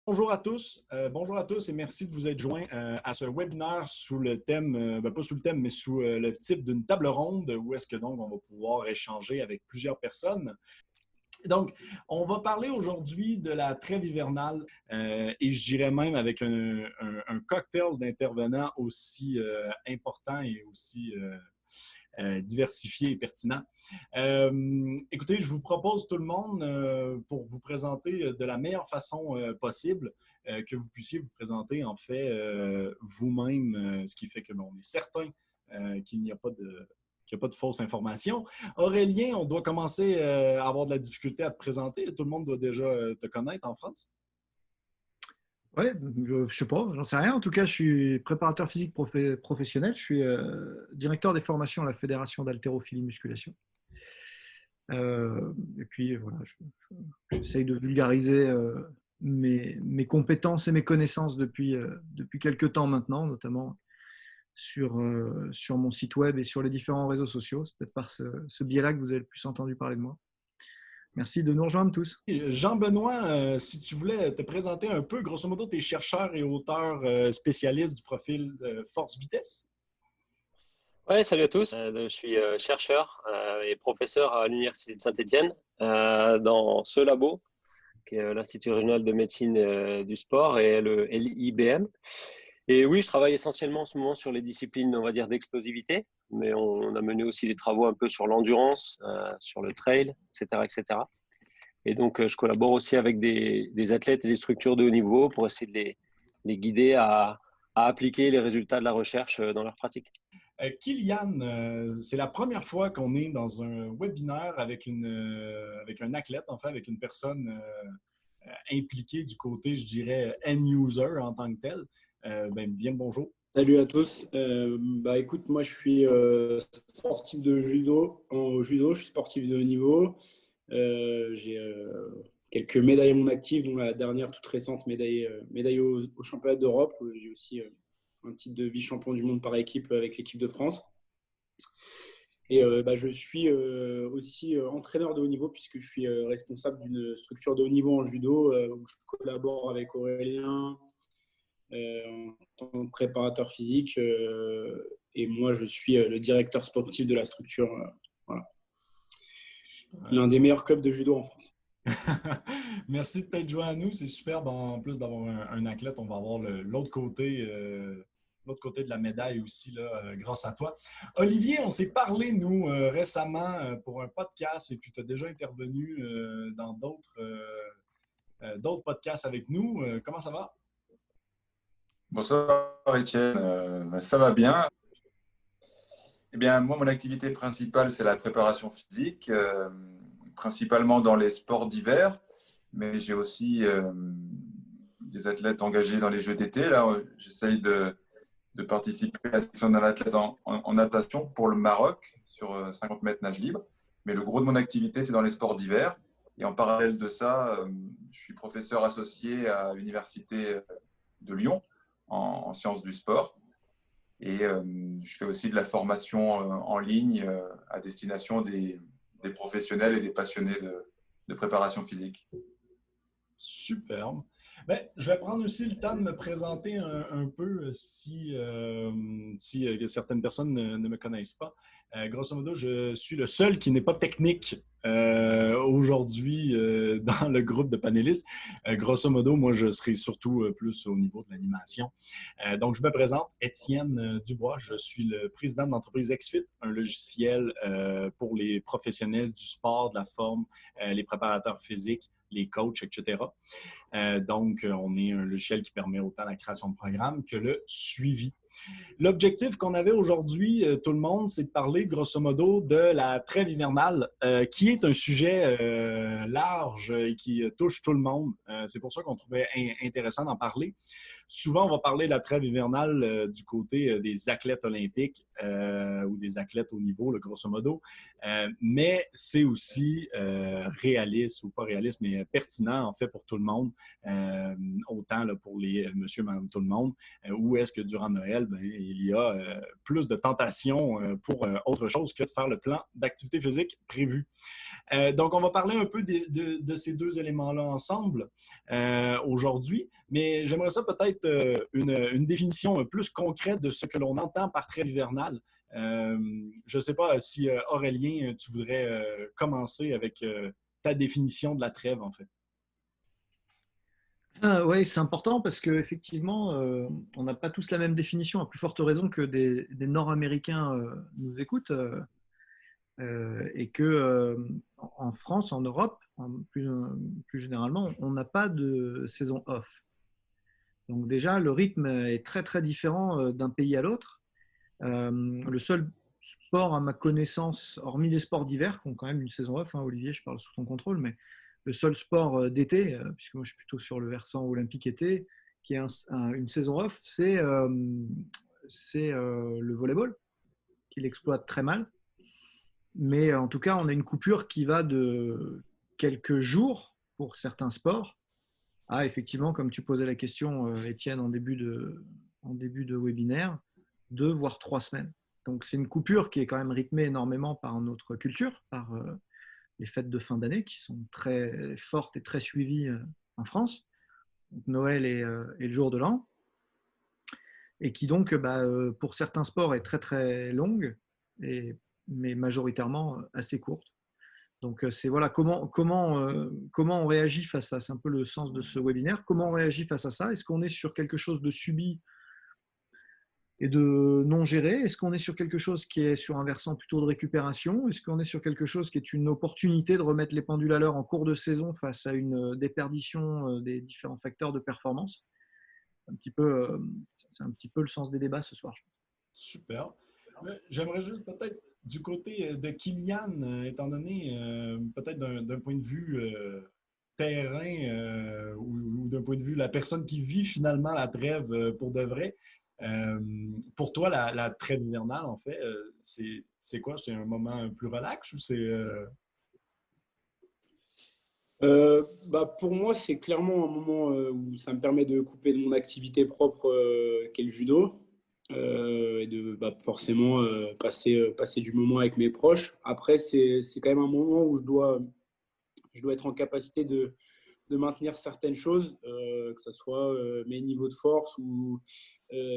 Bonjour à tous et merci de vous être joints à ce webinaire sous le thème, pas sous le thème, mais sous le type d'une table ronde où est-ce que donc on va pouvoir échanger avec plusieurs personnes. Donc, on va parler aujourd'hui de la trêve hivernale et je dirais même avec un cocktail d'intervenants aussi important et aussi diversifié et pertinent. Écoutez, je vous propose tout le monde pour vous présenter de la meilleure façon possible, que vous puissiez vous présenter en fait vous-même, ce qui fait que on est certain qu'il n'y a pas de fausses informations. Aurélien, on doit commencer à avoir de la difficulté à te présenter. Tout le monde doit déjà te connaître en France. Oui, je sais pas, j'en sais rien. En tout cas, je suis préparateur physique professionnel. Je suis directeur des formations à la Fédération d'haltérophilie musculation. Et puis voilà, j'essaye de vulgariser mes compétences et mes connaissances depuis quelques temps maintenant, notamment sur mon site web et sur les différents réseaux sociaux. C'est peut-être par ce biais-là que vous avez le plus entendu parler de moi. Merci de nous rejoindre tous. Jean-Benoît, si tu voulais te présenter un peu, grosso modo, tu es chercheur et auteur spécialiste du profil force-vitesse. Oui, salut à tous. Je suis chercheur et professeur à l'Université de Saint-Étienne dans ce labo, qui est l'Institut régional de médecine du sport et l'IBM. Et oui, je travaille essentiellement en ce moment sur les disciplines, on va dire, d'explosivité, mais on a mené aussi des travaux un peu sur l'endurance, sur le trail, etc., etc. Et donc, je collabore aussi avec des athlètes et des structures de haut niveau pour essayer de les guider à appliquer les résultats de la recherche dans leur pratique. Kylian, c'est la première fois qu'on est dans un webinaire avec un athlète, en fait, avec une personne impliquée du côté, je dirais, end-user en tant que tel. Bien le bonjour. Salut à tous. Écoute, moi je suis sportif de judo. En judo, je suis sportif de haut niveau. J'ai quelques médailles à mon actif, dont la dernière toute récente médaille au championnat d'Europe. J'ai aussi un titre de vice-champion du monde par équipe avec l'équipe de France. Et je suis aussi entraîneur de haut niveau puisque je suis responsable d'une structure de haut niveau en judo où je collabore avec Aurélien en tant que préparateur physique et moi je suis le directeur sportif de la structure. Voilà. L'un des meilleurs clubs de judo en France. Merci de t'être joint à nous. C'est superbe. En plus d'avoir un athlète, on va avoir l'autre côté de la médaille aussi, là, grâce à toi. Olivier, on s'est parlé, nous, récemment pour un podcast et puis tu as déjà intervenu dans d'autres podcasts avec nous. Comment ça va? Bonsoir Étienne, ça va bien. Eh bien, moi, mon activité principale, c'est la préparation physique, principalement dans les sports d'hiver, mais j'ai aussi des athlètes engagés dans les Jeux d'été. Là, j'essaye de participer à la section d'un athlète en natation pour le Maroc sur 50 mètres nage libre. Mais le gros de mon activité, c'est dans les sports d'hiver. Et en parallèle de ça, je suis professeur associé à l'Université de Lyon en sciences du sport. Et je fais aussi de la formation en ligne à destination des professionnels et des passionnés de préparation physique. Superbe. Je vais prendre aussi le temps de me présenter un peu si certaines personnes ne me connaissent pas. Grosso modo, je suis le seul qui n'est pas technique aujourd'hui dans le groupe de panélistes. Grosso modo, moi, je serai surtout plus au niveau de l'animation. Donc, je me présente, Étienne Dubois. Je suis le président de l'entreprise XFIT, un logiciel pour les professionnels du sport, de la forme, les préparateurs physiques, les coachs, etc. Donc, on est un logiciel qui permet autant la création de programmes que le suivi. L'objectif qu'on avait aujourd'hui, tout le monde, c'est de parler grosso modo de la trêve hivernale, qui est un sujet large et qui touche tout le monde. C'est pour ça qu'on trouvait intéressant d'en parler. souvent, on va parler de la trêve hivernale du côté des athlètes olympiques ou des athlètes au niveau, là, grosso modo. Mais c'est aussi réaliste ou pas réaliste, mais pertinent, en fait, pour tout le monde. Autant là, pour les monsieur, madame, tout le monde. Où est-ce que durant Noël, ben, il y a plus de tentations pour autre chose que de faire le plan d'activité physique prévu. Donc, on va parler un peu de ces deux éléments-là ensemble aujourd'hui, mais j'aimerais ça peut-être une définition plus concrète de ce que l'on entend par trêve hivernale. Je ne sais pas si Aurélien, tu voudrais commencer avec ta définition de la trêve, en fait. Oui, c'est important parce qu'effectivement, on n'a pas tous la même définition, à plus forte raison que des Nord-Américains nous écoutent. Et que en France, en Europe, plus généralement, on n'a pas de saison off. Donc déjà, le rythme est très très différent d'un pays à l'autre. Le seul sport, à ma connaissance, hormis les sports d'hiver, qui ont quand même une saison off, hein, Olivier, je parle sous ton contrôle, mais le seul sport d'été, puisque moi je suis plutôt sur le versant olympique été, qui est une saison off, c'est le volleyball, qu'il exploite très mal. Mais en tout cas, on a une coupure qui va de quelques jours pour certains sports à, effectivement, comme tu posais la question, Étienne, en début de webinaire, 2 voire 3 semaines. Donc, c'est une coupure qui est quand même rythmée énormément par notre culture, par les fêtes de fin d'année qui sont très fortes et très suivies en France. Donc, Noël et le jour de l'an. Et qui donc, pour certains sports, est très très longue, mais majoritairement assez courte. Donc, c'est voilà, comment on réagit face à ça. C'est un peu le sens de ce webinaire. Comment on réagit face à ça? Est-ce qu'on est sur quelque chose de subi et de non géré? Est-ce qu'on est sur quelque chose qui est sur un versant plutôt de récupération? Est-ce qu'on est sur quelque chose qui est une opportunité de remettre les pendules à l'heure en cours de saison face à une déperdition des différents facteurs de performance? C'est un petit peu le sens des débats ce soir. Super. J'aimerais juste peut-être du côté de Kylian, étant donné peut-être d'un point de vue terrain ou d'un point de vue la personne qui vit finalement la trêve pour de vrai. Pour toi, la trêve hivernale, en fait, c'est quoi? C'est un moment plus relax ou c'est… Pour moi, c'est clairement un moment où ça me permet de couper de mon activité propre qu'est le judo et de forcément passer du moment avec mes proches. Après, c'est quand même un moment où je dois être en capacité de maintenir certaines choses, que ce soit mes niveaux de force ou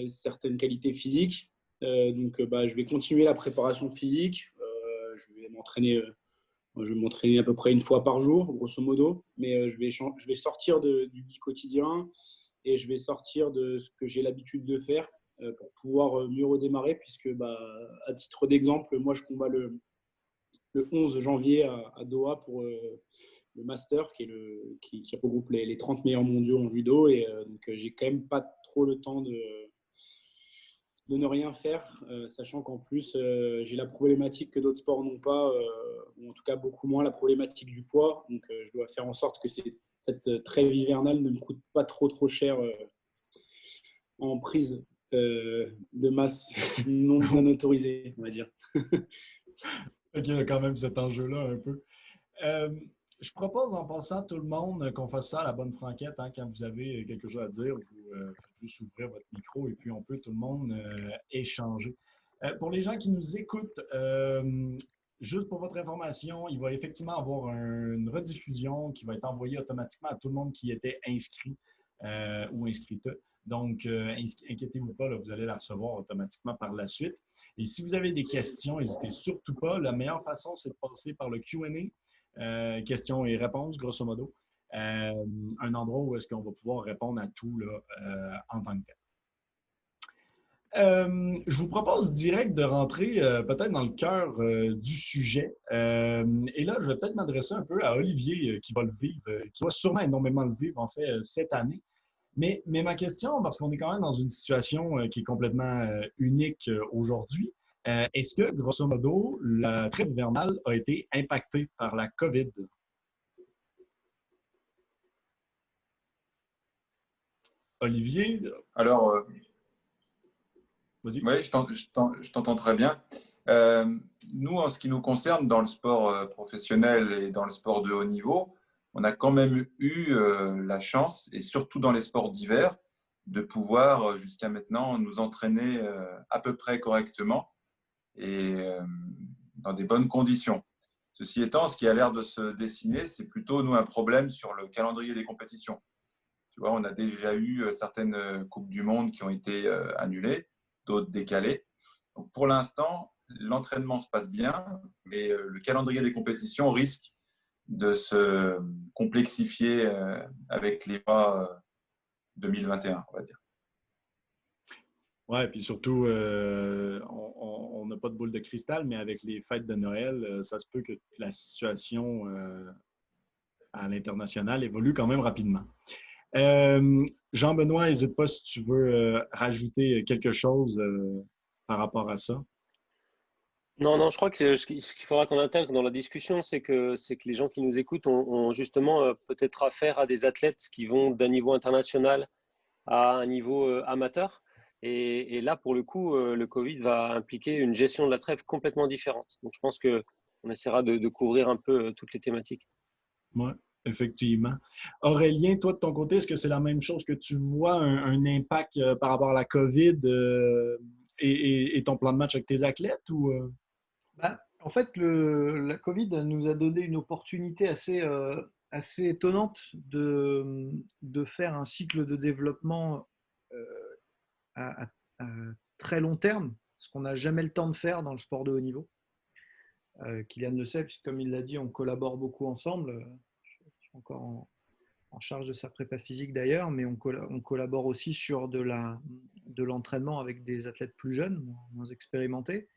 certaines qualités physiques. Donc, je vais continuer la préparation physique. Je vais m'entraîner à peu près une fois par jour, grosso modo. Mais je vais sortir du quotidien et je vais sortir de ce que j'ai l'habitude de faire pour pouvoir mieux redémarrer. Puisque, à titre d'exemple, moi, je combats le 11 janvier à Doha pour le Master, qui regroupe les 30 meilleurs mondiaux en judo. Et donc, j'ai quand même pas trop le temps de ne rien faire, sachant qu'en plus, j'ai la problématique que d'autres sports n'ont pas, ou en tout cas beaucoup moins, la problématique du poids. Donc, je dois faire en sorte que cette trêve hivernale ne me coûte pas trop cher en prise de masse non autorisée, on va dire. Il y a quand même cet enjeu-là un peu. Je propose en passant tout le monde qu'on fasse ça à la bonne franquette. Hein, quand vous avez quelque chose à dire, vous faites juste ouvrir votre micro et puis on peut tout le monde échanger. Pour les gens qui nous écoutent, juste pour votre information, il va effectivement avoir une rediffusion qui va être envoyée automatiquement à tout le monde qui était inscrit ou inscrite. Donc, inquiétez-vous pas, là, vous allez la recevoir automatiquement par la suite. Et si vous avez des questions, n'hésitez surtout pas. La meilleure façon, c'est de passer par le Q&A. Questions et réponses, grosso modo. Un endroit où est-ce qu'on va pouvoir répondre à tout là, en tant que tel. Je vous propose direct de rentrer peut-être dans le cœur du sujet. Et là, je vais peut-être m'adresser un peu à Olivier qui va le vivre, qui va sûrement énormément le vivre en fait cette année. Mais ma question, parce qu'on est quand même dans une situation qui est complètement unique aujourd'hui, est-ce que, grosso modo, la trêve hivernale a été impactée par la COVID? Olivier, Alors, vas-y. oui, je t'entends très bien. Nous, en ce qui nous concerne, dans le sport professionnel et dans le sport de haut niveau, on a quand même eu la chance, et surtout dans les sports d'hiver, de pouvoir jusqu'à maintenant nous entraîner à peu près correctement et dans des bonnes conditions. Ceci étant, ce qui a l'air de se dessiner, c'est plutôt nous un problème sur le calendrier des compétitions. Tu vois, on a déjà eu certaines Coupes du Monde qui ont été annulées, d'autres décalées. Donc pour l'instant, l'entraînement se passe bien, mais le calendrier des compétitions risque de se complexifier avec les mois 2021, on va dire. Ouais, puis surtout, on n'a pas de boule de cristal, mais avec les fêtes de Noël, ça se peut que la situation à l'international évolue quand même rapidement. Jean-Benoît, n'hésite pas si tu veux rajouter quelque chose par rapport à ça. Non, je crois que ce qu'il faudra qu'on intègre dans la discussion, c'est que les gens qui nous écoutent ont justement peut-être affaire à des athlètes qui vont d'un niveau international à un niveau amateur. Et là, pour le coup, le Covid va impliquer une gestion de la trêve complètement différente. Donc, je pense qu'on essaiera de couvrir un peu toutes les thématiques. Oui, effectivement. Aurélien, toi, de ton côté, est-ce que c'est la même chose que tu vois, un impact par rapport à la COVID et ton plan de match avec tes athlètes? Ou, En fait, la Covid nous a donné une opportunité assez étonnante de faire un cycle de développement euh, à très long terme, ce qu'on n'a jamais le temps de faire dans le sport de haut niveau. Kylian le sait, puisque comme il l'a dit, on collabore beaucoup ensemble. Je suis encore en charge de sa prépa physique d'ailleurs, mais on collabore aussi sur de l'entraînement avec des athlètes plus jeunes, moins expérimentés.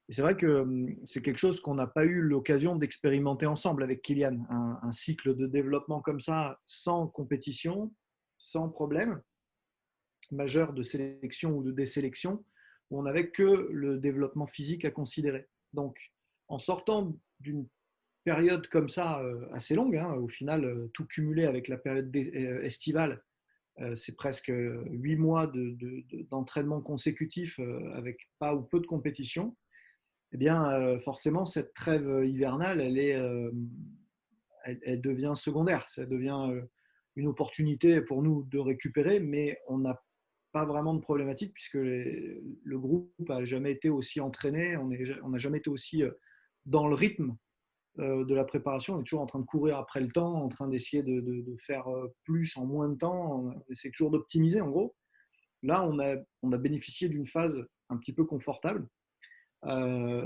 Et c'est vrai que c'est quelque chose qu'on n'a pas eu l'occasion d'expérimenter ensemble avec Kylian, un cycle de développement comme ça, sans compétition, sans problème majeur de sélection ou de désélection, où on n'avait que le développement physique à considérer. Donc, en sortant d'une période comme ça assez longue, hein, au final, tout cumulé avec la période estivale, c'est presque 8 mois d'entraînement consécutif avec pas ou peu de compétition. Eh bien, forcément, cette trêve hivernale, elle devient secondaire. Ça devient une opportunité pour nous de récupérer, mais on n'a pas vraiment de problématique puisque le groupe n'a jamais été aussi entraîné, on n'a jamais été aussi dans le rythme de la préparation. On est toujours en train de courir après le temps, en train d'essayer de faire plus en moins de temps, on essaie toujours d'optimiser en gros. Là, on a bénéficié d'une phase un petit peu confortable.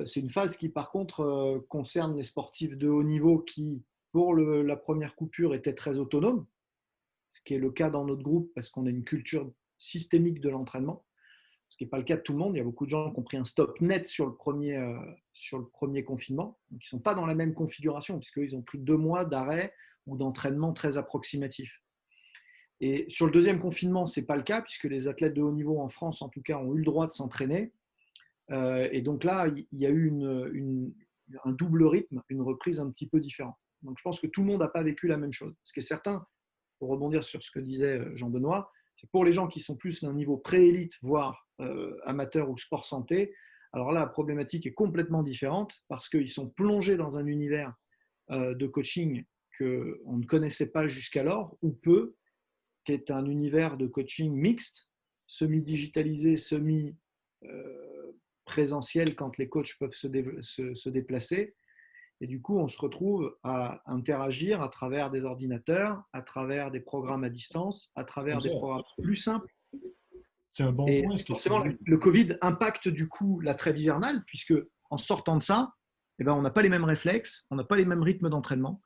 C'est une phase qui, par contre, concerne les sportifs de haut niveau qui, pour la première coupure, étaient très autonomes, ce qui est le cas dans notre groupe parce qu'on a une culture systémique de l'entraînement, ce qui n'est pas le cas de tout le monde. Il y a beaucoup de gens qui ont pris un stop net sur le premier confinement, donc ils ne sont pas dans la même configuration puisqu'ils ont pris 2 mois d'arrêt ou d'entraînement très approximatif. Et sur le deuxième confinement, ce n'est pas le cas puisque les athlètes de haut niveau en France, en tout cas, ont eu le droit de s'entraîner. Et donc là, il y a eu un double rythme, une reprise un petit peu différente. Donc je pense que tout le monde n'a pas vécu la même chose. Ce qui est certain, pour rebondir sur ce que disait Jean-Benoît, c'est pour les gens qui sont plus d'un niveau pré-élite, voire amateur ou sport santé, alors là, la problématique est complètement différente parce qu'ils sont plongés dans un univers de coaching qu'on ne connaissait pas jusqu'alors, ou peu, qui est un univers de coaching mixte, semi-digitalisé, semi-présentiel quand les coachs peuvent se déplacer. Et du coup, on se retrouve à interagir à travers des ordinateurs, à travers des programmes à distance, à travers des programmes plus simples. C'est un bon point. Ce que forcément, le Covid impacte du coup la trêve hivernale, puisque en sortant de ça, eh ben, on n'a pas les mêmes réflexes, on n'a pas les mêmes rythmes d'entraînement,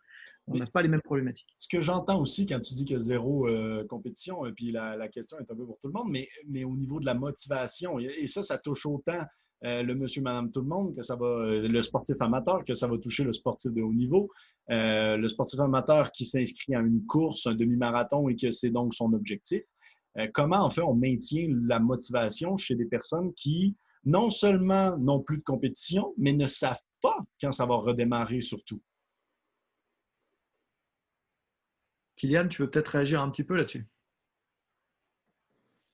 on n'a pas les mêmes problématiques. Ce que j'entends aussi quand tu dis qu'il y a zéro compétition, et puis la question est un peu pour tout le monde, mais au niveau de la motivation, et ça touche autant le monsieur, madame, tout le monde, que ça va, le sportif amateur, que ça va toucher le sportif de haut niveau. Le sportif amateur qui s'inscrit à une course, un demi-marathon, et que c'est donc son objectif. Comment, en fait, on maintient la motivation chez des personnes qui, non seulement n'ont plus de compétition, mais ne savent pas quand ça va redémarrer surtout? Kylian, tu veux peut-être réagir un petit peu là-dessus?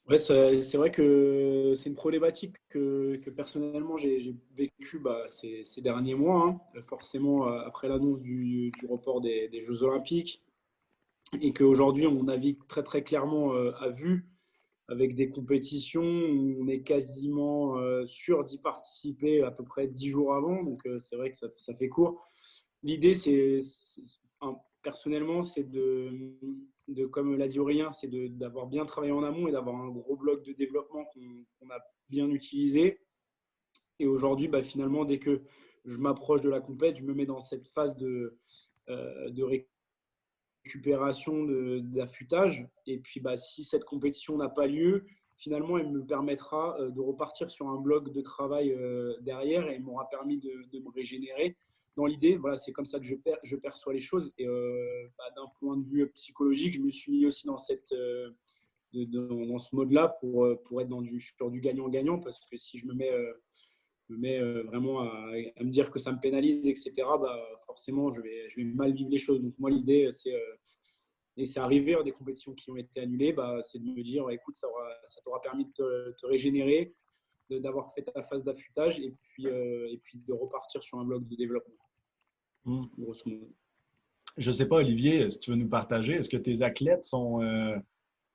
Ouais, c'est vrai que c'est une problématique que personnellement j'ai vécu ces derniers mois, hein. Forcément, après l'annonce du report des Jeux Olympiques, et qu'aujourd'hui on navigue très très clairement à vue avec des compétitions où on est quasiment sûr d'y participer à peu près 10 jours avant. Donc c'est vrai que ça fait court. L'idée, personnellement, c'est comme l'a dit Aurélien, c'est d'avoir bien travaillé en amont et d'avoir un gros bloc de développement qu'on a bien utilisé. Et aujourd'hui, finalement, dès que je m'approche de la compète, je me mets dans cette phase de récupération, d'affûtage. Et puis, si cette compétition n'a pas lieu, finalement, elle me permettra de repartir sur un bloc de travail derrière et elle m'aura permis de me régénérer. Dans l'idée, voilà, c'est comme ça que je perçois les choses. Et d'un point de vue psychologique, je me suis mis aussi dans dans ce mode-là pour être sur du gagnant-gagnant, parce que si je me mets vraiment à me dire que ça me pénalise, etc., forcément, je vais mal vivre les choses. Donc moi, l'idée, et c'est arrivé des compétitions qui ont été annulées, c'est de me dire, écoute, ça t'aura permis de te régénérer, d'avoir fait ta phase d'affûtage et puis de repartir sur un bloc de développement, grosso modo. Je ne sais pas, Olivier, si tu veux nous partager, est-ce que tes athlètes sont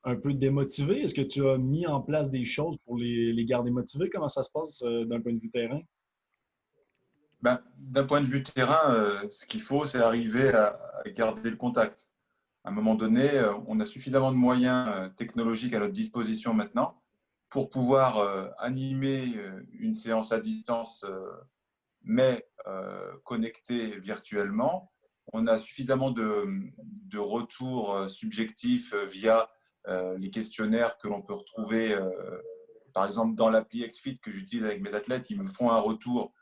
un peu démotivés? Est-ce que tu as mis en place des choses pour les garder motivés? Comment ça se passe d'un point de vue terrain? D'un point de vue terrain, ce qu'il faut, c'est arriver à garder le contact. À un moment donné, on a suffisamment de moyens technologiques à notre disposition maintenant pour pouvoir animer une séance à distance, mais connectée virtuellement. On a suffisamment de retours subjectifs via les questionnaires que l'on peut retrouver, par exemple, dans l'appli XFIT que j'utilise avec mes athlètes. Ils me font un retour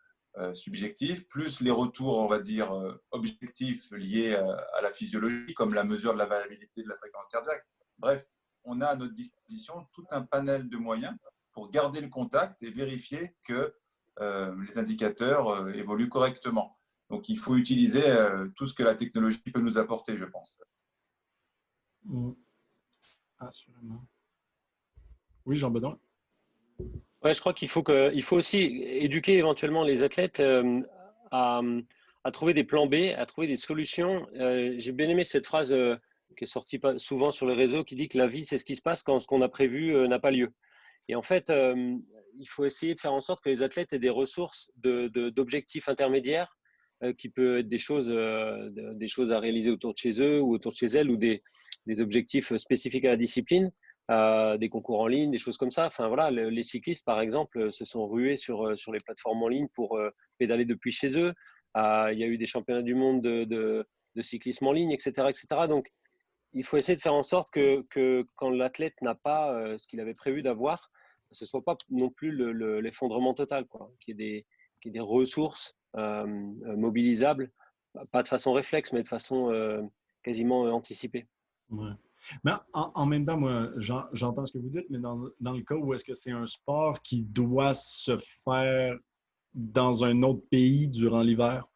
subjectifs, plus les retours, on va dire, objectifs liés à la physiologie, comme la mesure de la variabilité de la fréquence cardiaque. Bref, on a à notre disposition tout un panel de moyens pour garder le contact et vérifier que les indicateurs évoluent correctement. Donc, il faut utiliser tout ce que la technologie peut nous apporter, je pense. Assurément. Oui, Jean-Benoît? Ouais, je crois qu'il faut aussi éduquer éventuellement les athlètes à, à trouver des plans B, à trouver des solutions. J'ai bien aimé cette phrase qui est sortie souvent sur les réseaux qui dit que la vie, c'est ce qui se passe quand ce qu'on a prévu n'a pas lieu. Et en fait, il faut essayer de faire en sorte que les athlètes aient des ressources d'objectifs intermédiaires qui peuvent être des choses à réaliser autour de chez eux ou autour de chez elles ou des objectifs spécifiques à la discipline. Des concours en ligne, des choses comme ça. Enfin voilà, les cyclistes par exemple se sont rués sur les plateformes en ligne pour pédaler depuis chez eux. Il y a eu des championnats du monde de cyclisme en ligne, etc., etc. Donc il faut essayer de faire en sorte que quand l'athlète n'a pas ce qu'il avait prévu d'avoir, ce ne soit pas non plus l'effondrement total, quoi. Qu'il y ait des ressources mobilisables, pas de façon réflexe, mais de façon quasiment anticipée. Ouais. Mais en même temps, moi, j'entends ce que vous dites, mais dans le cas où est-ce que c'est un sport qui doit se faire dans un autre pays durant l'hiver,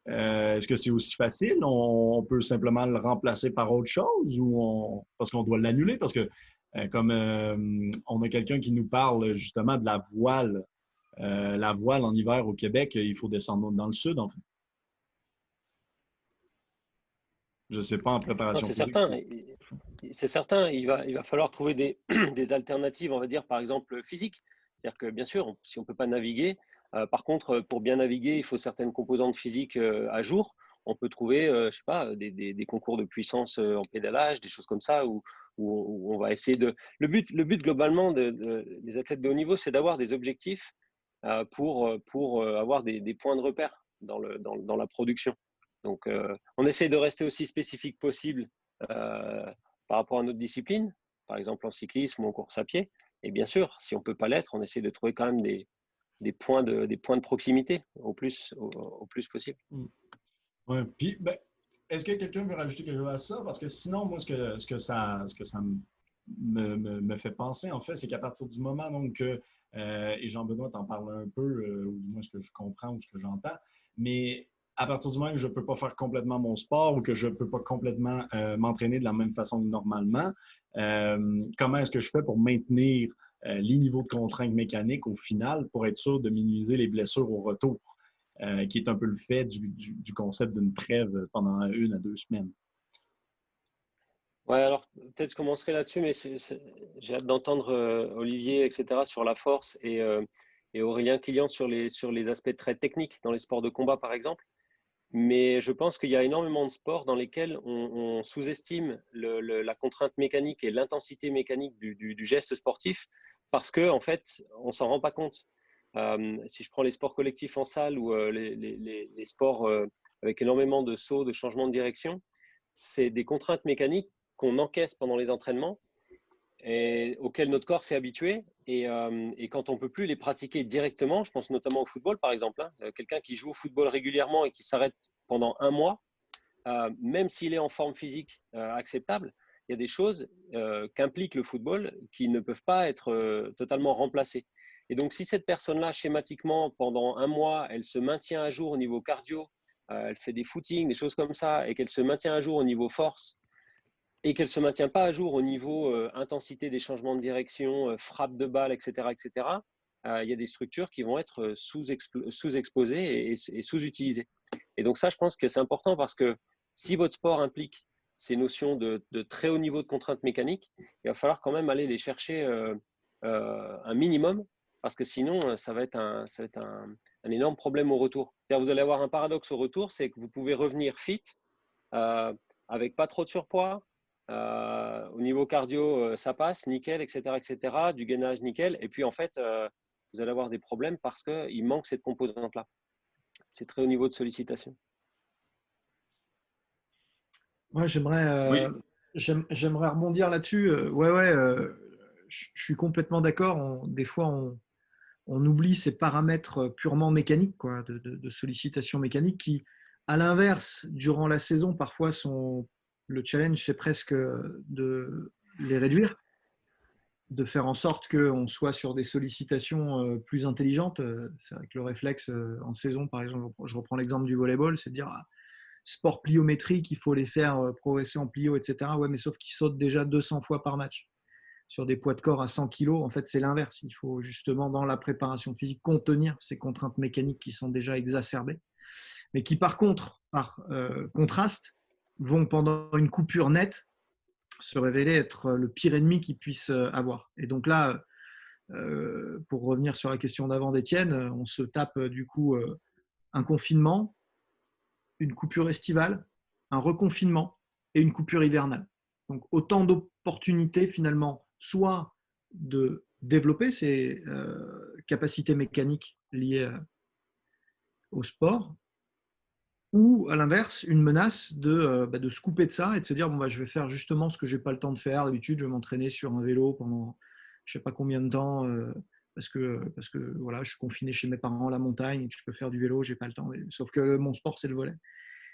est-ce que c'est aussi facile? On peut simplement le remplacer par autre chose ou parce qu'on doit l'annuler? Parce que comme on a quelqu'un qui nous parle justement de la voile en hiver au Québec, il faut descendre dans le sud, en fait. Je ne sais pas en préparation C'est physique. certain. C'est certain, il va falloir trouver des alternatives, on va dire, par exemple, physiques. C'est-à-dire que, bien sûr, si on ne peut pas naviguer, par contre, pour bien naviguer, il faut certaines composantes physiques à jour. On peut trouver, je sais pas, des concours de puissance en pédalage, des choses comme ça, où on va essayer de… Le but globalement des athlètes de haut niveau, c'est d'avoir des objectifs pour avoir des points de repère dans la production. Donc, on essaie de rester aussi spécifique possible par rapport à notre discipline, par exemple en cyclisme ou en course à pied. Et bien sûr, si on ne peut pas l'être, on essaie de trouver quand même des points de proximité au plus possible. Ouais. Puis, ben, est-ce que quelqu'un veut rajouter quelque chose à ça? Parce que sinon, moi, ce que ça me fait penser, en fait, c'est qu'à partir du moment donc, et Jean-Benoît t'en parle un peu, ou du moins ce que je comprends ou ce que j'entends, mais à partir du moment que je ne peux pas faire complètement mon sport ou que je ne peux pas complètement m'entraîner de la même façon que normalement, comment est-ce que je fais pour maintenir les niveaux de contraintes mécaniques au final pour être sûr de minimiser les blessures au retour, qui est un peu le fait du concept d'une trêve pendant 1 à 2 semaines. Ouais, alors peut-être je commencerai là-dessus, mais j'ai hâte d'entendre Olivier, etc., sur la force et Aurélien Kilian sur les aspects très techniques dans les sports de combat, par exemple. Mais je pense qu'il y a énormément de sports dans lesquels on sous-estime la contrainte mécanique et l'intensité mécanique du geste sportif parce qu'en fait, on ne s'en rend pas compte. Si je prends les sports collectifs en salle ou les sports avec énormément de sauts, de changements de direction, c'est des contraintes mécaniques qu'on encaisse pendant les entraînements et auxquelles notre corps s'est habitué. Et quand on ne peut plus les pratiquer directement, je pense notamment au football par exemple, hein, quelqu'un qui joue au football régulièrement et qui s'arrête pendant 1 mois, même s'il est en forme physique acceptable, il y a des choses qu'implique le football qui ne peuvent pas être totalement remplacées. Et donc si cette personne-là, schématiquement, pendant 1 mois, elle se maintient à jour au niveau cardio, elle fait des footings, des choses comme ça, et qu'elle se maintient à jour au niveau force, et qu'elle ne se maintient pas à jour au niveau intensité des changements de direction, frappe de balle, etc., etc., il y a des structures qui vont être sous-exposées et sous-utilisées. Et donc ça, je pense que c'est important parce que si votre sport implique ces notions de très haut niveau de contraintes mécaniques, il va falloir quand même aller les chercher un minimum parce que sinon, ça va être un énorme problème au retour. C'est-à-dire vous allez avoir un paradoxe au retour, c'est que vous pouvez revenir fit avec pas trop de surpoids, au niveau cardio, ça passe, nickel, etc., etc., du gainage, nickel. Et puis, en fait, vous allez avoir des problèmes parce qu'il manque cette composante-là. C'est très haut niveau de sollicitation. Moi, Oui, j'aimerais rebondir là-dessus. Je suis complètement d'accord. Des fois, on oublie ces paramètres purement mécaniques, quoi, de sollicitation mécanique qui, à l'inverse, durant la saison, parfois le challenge, c'est presque de les réduire, de faire en sorte qu'on soit sur des sollicitations plus intelligentes. C'est vrai que le réflexe en saison, par exemple, je reprends l'exemple du volleyball, c'est de dire sport pliométrique, il faut les faire progresser en plio, etc. Ouais, mais sauf qu'ils sautent déjà 200 fois par match sur des poids de corps à 100 kg. En fait, c'est l'inverse. Il faut justement, dans la préparation physique, contenir ces contraintes mécaniques qui sont déjà exacerbées, mais qui, par contre, par contraste, vont, pendant une coupure nette, se révéler être le pire ennemi qu'ils puissent avoir. Et donc là, pour revenir sur la question d'avant d'Étienne, on se tape du coup un confinement, une coupure estivale, un reconfinement et une coupure hivernale. Donc autant d'opportunités finalement, soit de développer ces capacités mécaniques liées au sport, ou à l'inverse, une menace de se couper de ça et de se dire bon, bah, je vais faire justement ce que je n'ai pas le temps de faire d'habitude, je vais m'entraîner sur un vélo pendant je ne sais pas combien de temps parce que voilà, je suis confiné chez mes parents à la montagne et que je peux faire du vélo, je n'ai pas le temps. Sauf que mon sport, c'est le volley.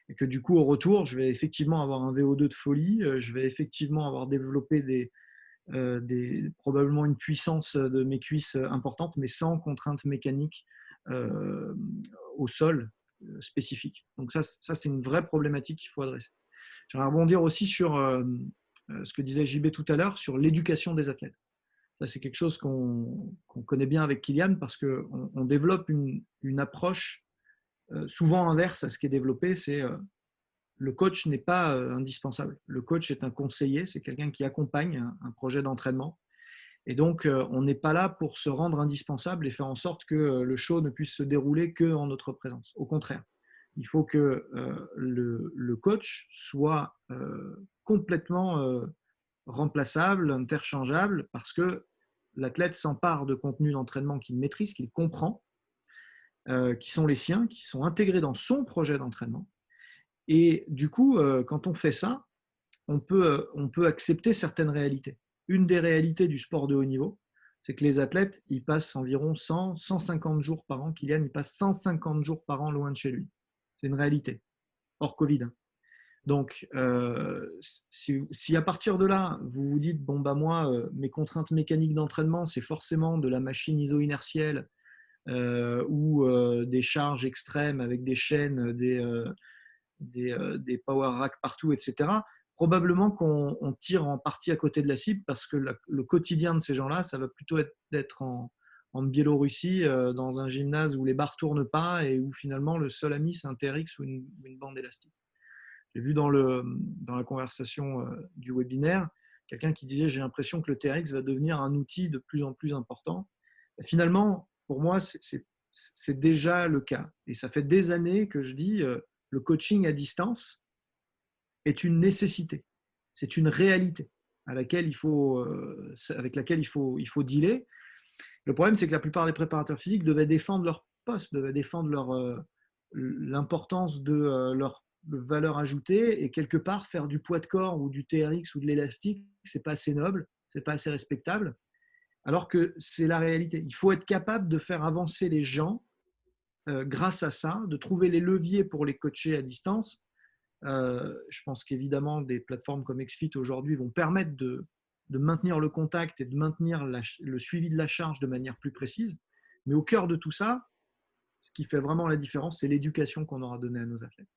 Et que du coup, au retour, je vais effectivement avoir un VO2 de folie, je vais effectivement avoir développé probablement une puissance de mes cuisses importante, mais sans contrainte mécanique au sol spécifique. Donc ça c'est une vraie problématique qu'il faut adresser. J'aimerais rebondir aussi sur ce que disait JB tout à l'heure, sur l'éducation des athlètes. Ça, c'est quelque chose qu'on connaît bien avec Kylian parce qu'on développe une approche souvent inverse à ce qui est développé, c'est le coach n'est pas indispensable. Le coach est un conseiller, c'est quelqu'un qui accompagne un projet d'entraînement. Et donc, on n'est pas là pour se rendre indispensable et faire en sorte que le show ne puisse se dérouler qu'en notre présence. Au contraire, il faut que le coach soit complètement remplaçable, interchangeable, parce que l'athlète s'empare de contenus d'entraînement qu'il maîtrise, qu'il comprend, qui sont les siens, qui sont intégrés dans son projet d'entraînement. Et du coup, quand on fait ça, on peut accepter certaines réalités. Une des réalités du sport de haut niveau, c'est que les athlètes, ils passent environ 150 jours par an. Kylian, il passe 150 jours par an loin de chez lui. C'est une réalité, hors Covid. Donc, si à partir de là, vous vous dites, bon, bah moi, mes contraintes mécaniques d'entraînement, c'est forcément de la machine iso-inertielle ou des charges extrêmes avec des chaînes, des power racks partout, etc., probablement qu'on tire en partie à côté de la cible parce que le quotidien de ces gens-là, ça va plutôt être en Biélorussie, dans un gymnase où les barres ne tournent pas et où finalement le seul ami, c'est un TRX ou une bande élastique. J'ai vu dans la conversation du webinaire, quelqu'un qui disait « j'ai l'impression que le TRX va devenir un outil de plus en plus important ». Finalement, pour moi, c'est déjà le cas. Et ça fait des années que je dis le coaching à distance est une nécessité. C'est une réalité avec laquelle il faut dealer. Le problème, c'est que la plupart des préparateurs physiques devaient défendre leur poste, devaient défendre l'importance de leur valeur ajoutée et quelque part faire du poids de corps ou du TRX ou de l'élastique, c'est pas assez noble, c'est pas assez respectable. Alors que c'est la réalité. Il faut être capable de faire avancer les gens grâce à ça, de trouver les leviers pour les coacher à distance. Je pense qu'évidemment, des plateformes comme XFIT aujourd'hui vont permettre de maintenir le contact et de maintenir le suivi de la charge de manière plus précise. Mais au cœur de tout ça, ce qui fait vraiment la différence, c'est l'éducation qu'on aura donnée à nos athlètes.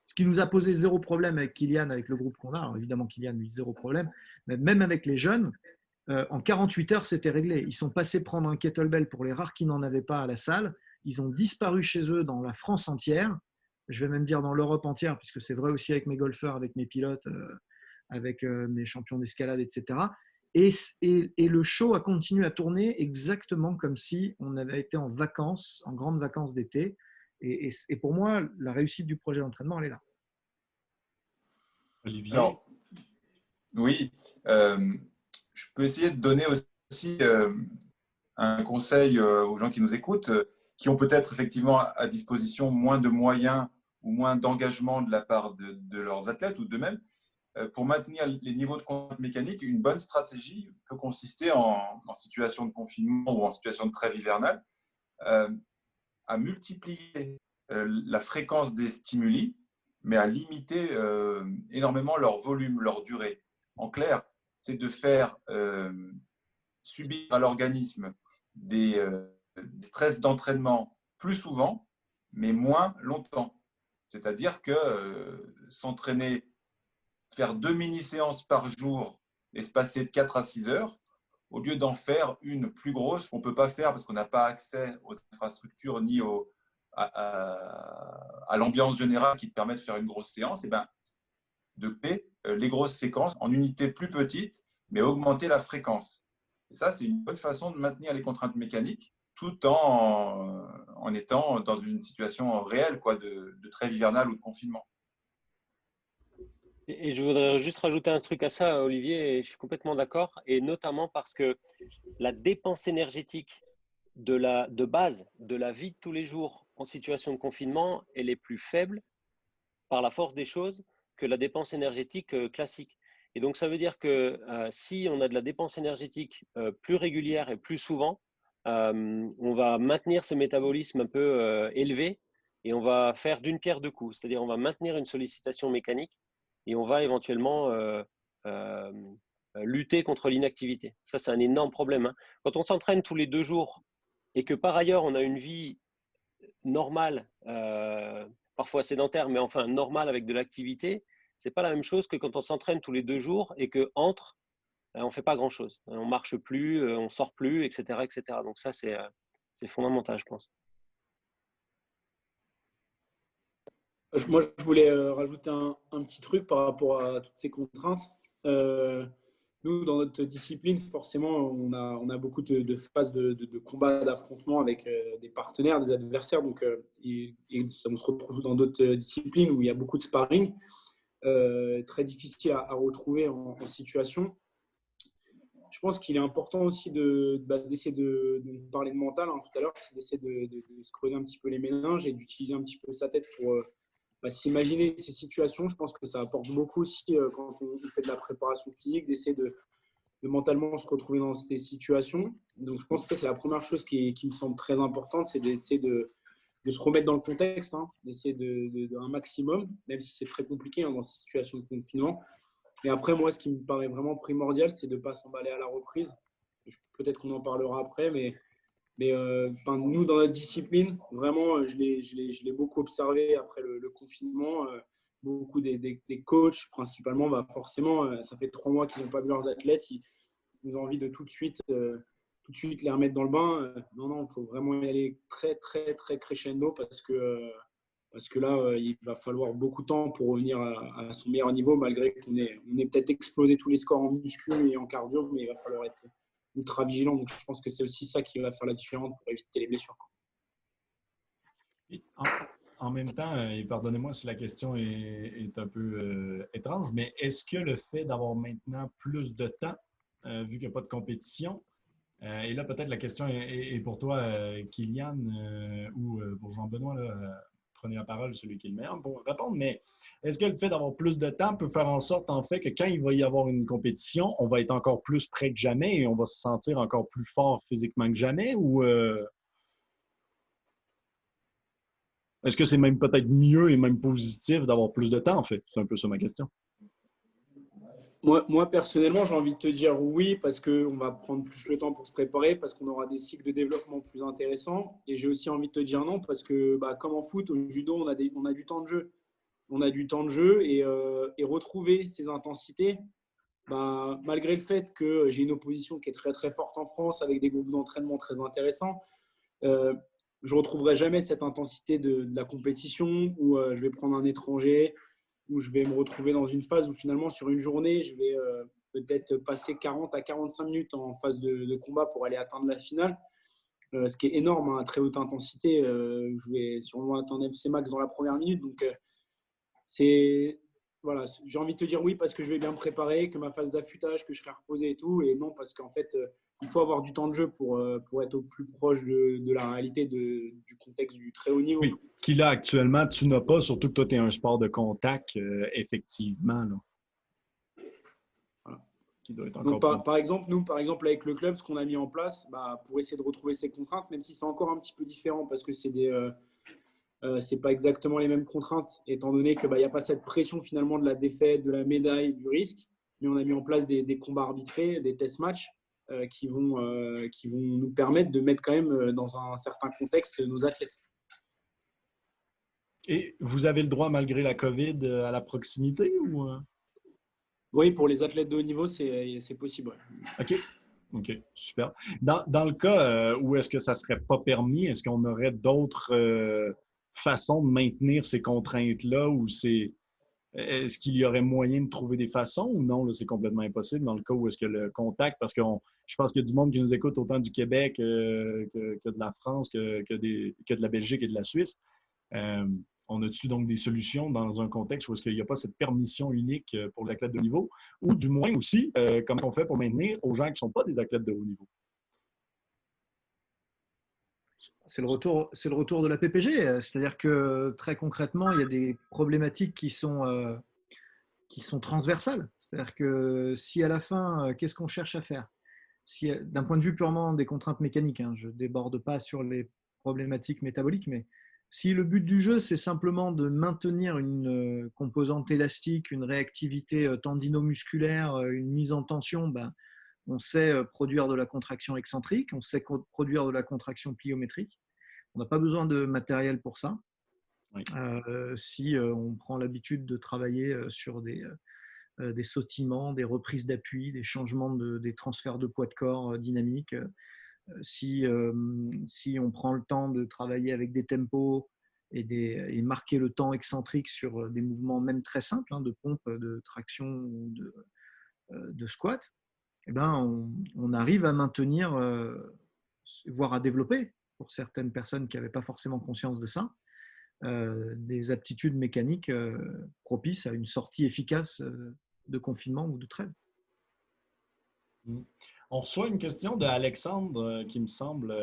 Ce qui nous a posé zéro problème avec Kylian, avec le groupe qu'on a. Alors évidemment, Kylian, lui, zéro problème. Mais même avec les jeunes, en 48 heures, c'était réglé. Ils sont passés prendre un kettlebell pour les rares qui n'en avaient pas à la salle. Ils ont disparu chez eux dans la France entière. Je vais même dire dans l'Europe entière, puisque c'est vrai aussi avec mes golfeurs, avec mes pilotes, avec mes champions d'escalade, etc. Et le show a continué à tourner exactement comme si on avait été en vacances, en grandes vacances d'été. Et pour moi, la réussite du projet d'entraînement, elle est là. Olivier? Alors, oui, je peux essayer de donner aussi un conseil aux gens qui nous écoutent, qui ont peut-être effectivement à disposition moins de moyens ou moins d'engagement de la part de leurs athlètes ou d'eux-mêmes. Pour maintenir les niveaux de contact mécanique, une bonne stratégie peut consister en situation de confinement ou en situation de trêve hivernale à multiplier la fréquence des stimuli, mais à limiter énormément leur volume, leur durée. En clair, c'est de faire subir à l'organisme des stress d'entraînement plus souvent, mais moins longtemps. C'est-à-dire que s'entraîner, faire 2 mini-séances par jour, espacées de 4 à 6 heures, au lieu d'en faire une plus grosse qu'on ne peut pas faire parce qu'on n'a pas accès aux infrastructures ni à l'ambiance générale qui te permet de faire une grosse séance, et ben, de couper les grosses séquences en unités plus petites, mais augmenter la fréquence. Et ça, c'est une bonne façon de maintenir les contraintes mécaniques tout en étant dans une situation réelle de trêve hivernale ou de confinement. Et je voudrais juste rajouter un truc à ça, Olivier, et je suis complètement d'accord, et notamment parce que la dépense énergétique de base de la vie de tous les jours en situation de confinement, elle est plus faible par la force des choses que la dépense énergétique classique. Et donc, ça veut dire que si on a de la dépense énergétique plus régulière et plus souvent, on va maintenir ce métabolisme un peu élevé et on va faire d'une pierre deux coups. C'est-à-dire on va maintenir une sollicitation mécanique et on va éventuellement lutter contre l'inactivité. Ça, c'est un énorme problème, hein. Quand on s'entraîne tous les 2 jours et que par ailleurs, on a une vie normale, parfois sédentaire, mais enfin normale avec de l'activité, ce n'est pas la même chose que quand on s'entraîne tous les 2 jours et qu'entre, on ne fait pas grand-chose. On ne marche plus, on ne sort plus, etc., etc. Donc ça, c'est fondamental, je pense. Moi, je voulais rajouter un petit truc par rapport à toutes ces contraintes. Nous, dans notre discipline, forcément, on a beaucoup de phases de combat, d'affrontement avec des partenaires, des adversaires. Donc, et ça, on se retrouve dans d'autres disciplines où il y a beaucoup de sparring, très difficile à retrouver en situation. Je pense qu'il est important aussi d'essayer de parler de mental, hein, tout à l'heure, c'est d'essayer de se creuser un petit peu les méninges et d'utiliser un petit peu sa tête pour s'imaginer ces situations. Je pense que ça apporte beaucoup aussi quand on fait de la préparation physique, d'essayer de mentalement se retrouver dans ces situations. Donc, je pense que ça, c'est la première chose qui me semble très importante, c'est d'essayer de se remettre dans le contexte, hein, d'essayer un maximum, même si c'est très compliqué dans ces situations de confinement. Et après, moi, ce qui me paraît vraiment primordial, c'est de ne pas s'emballer à la reprise. Peut-être qu'on en parlera après, mais Mais nous, dans notre discipline, vraiment, je l'ai beaucoup observé après le confinement. Beaucoup des coachs, principalement, bah forcément, ça fait 3 mois qu'ils n'ont pas vu leurs athlètes. Ils ont envie de tout de suite les remettre dans le bain. Non, il faut vraiment y aller très, très, très crescendo parce que là, il va falloir beaucoup de temps pour revenir à son meilleur niveau, malgré qu'on ait peut-être explosé tous les scores en muscu et en cardio, mais il va falloir être ultra vigilant. Donc, je pense que c'est aussi ça qui va faire la différence pour éviter les blessures. En même temps, et pardonnez-moi si la question est un peu étrange, mais est-ce que le fait d'avoir maintenant plus de temps, vu qu'il n'y a pas de compétition, et là peut-être la question est pour toi, Kylian, ou pour Jean-Benoît, prenez la parole, celui qui est le meilleur pour répondre, mais est-ce que le fait d'avoir plus de temps peut faire en sorte, en fait, que quand il va y avoir une compétition, on va être encore plus près que jamais et on va se sentir encore plus fort physiquement que jamais, ou est-ce que c'est même peut-être mieux et même positif d'avoir plus de temps, en fait? C'est un peu ça ma question. Moi, personnellement, j'ai envie de te dire oui, parce qu'on va prendre plus le temps pour se préparer, parce qu'on aura des cycles de développement plus intéressants. Et j'ai aussi envie de te dire non, parce que comme en foot, au judo, on a du temps de jeu. On a du temps de jeu et retrouver ces intensités, malgré le fait que j'ai une opposition qui est très, très forte en France, avec des groupes d'entraînement très intéressants, je ne retrouverai jamais cette intensité de la compétition où je vais prendre un étranger, où je vais me retrouver dans une phase où finalement sur une journée, je vais peut-être passer 40 à 45 minutes en phase de combat pour aller atteindre la finale, ce qui est énorme, à très haute intensité. Je vais sûrement atteindre FC Max dans la première minute. Donc voilà, j'ai envie de te dire oui parce que je vais bien me préparer, que ma phase d'affûtage, que je serai reposé et tout, et non parce qu'en fait, il faut avoir du temps de jeu pour être au plus proche de la réalité du contexte du très haut niveau. Oui, qui là, actuellement, tu n'as pas, surtout que toi, tu es un sport de contact, effectivement. Là. Voilà. Qui doit être encore donc, par exemple, avec le club, ce qu'on a mis en place, pour essayer de retrouver ces contraintes, même si c'est encore un petit peu différent parce que c'est pas exactement les mêmes contraintes, étant donné qu'il n'y a pas cette pression finalement de la défaite, de la médaille, du risque, mais on a mis en place des combats arbitrés, des test matchs qui vont nous permettre de mettre quand même dans un certain contexte nos athlètes. Et vous avez le droit, malgré la COVID, à la proximité ou… Oui, pour les athlètes de haut niveau, c'est possible. Ouais. OK, super. Dans le cas où est-ce que ça ne serait pas permis, est-ce qu'on aurait d'autres façons de maintenir ces contraintes-là ou est-ce qu'il y aurait moyen de trouver des façons ou non, là, c'est complètement impossible dans le cas où est-ce que le contact, parce que je pense qu'il y a du monde qui nous écoute autant du Québec que de la France, que de la Belgique et de la Suisse. On a-tu donc des solutions dans un contexte où est-ce qu'il n'y a pas cette permission unique pour les athlètes de haut niveau ou du moins aussi, comment on fait pour maintenir aux gens qui ne sont pas des athlètes de haut niveau? C'est le retour de la PPG, c'est-à-dire que très concrètement, il y a des problématiques qui sont transversales. C'est-à-dire que si à la fin, qu'est-ce qu'on cherche à faire? Si, d'un point de vue purement des contraintes mécaniques, je ne déborde pas sur les problématiques métaboliques, mais si le but du jeu, c'est simplement de maintenir une composante élastique, une réactivité tendinomusculaire, une mise en tension, on sait produire de la contraction excentrique, on sait produire de la contraction pliométrique. On n'a pas besoin de matériel pour ça. Oui. Si on prend l'habitude de travailler sur des sautillements, des reprises d'appui, des changements des transferts de poids de corps dynamiques, si on prend le temps de travailler avec des tempos et marquer le temps excentrique sur des mouvements même très simples, de pompe, de traction ou de squat, on arrive à maintenir, voire à développer, pour certaines personnes qui n'avaient pas forcément conscience de ça, des aptitudes mécaniques propices à une sortie efficace de confinement ou de trêve. On reçoit une question d'Alexandre qui me semble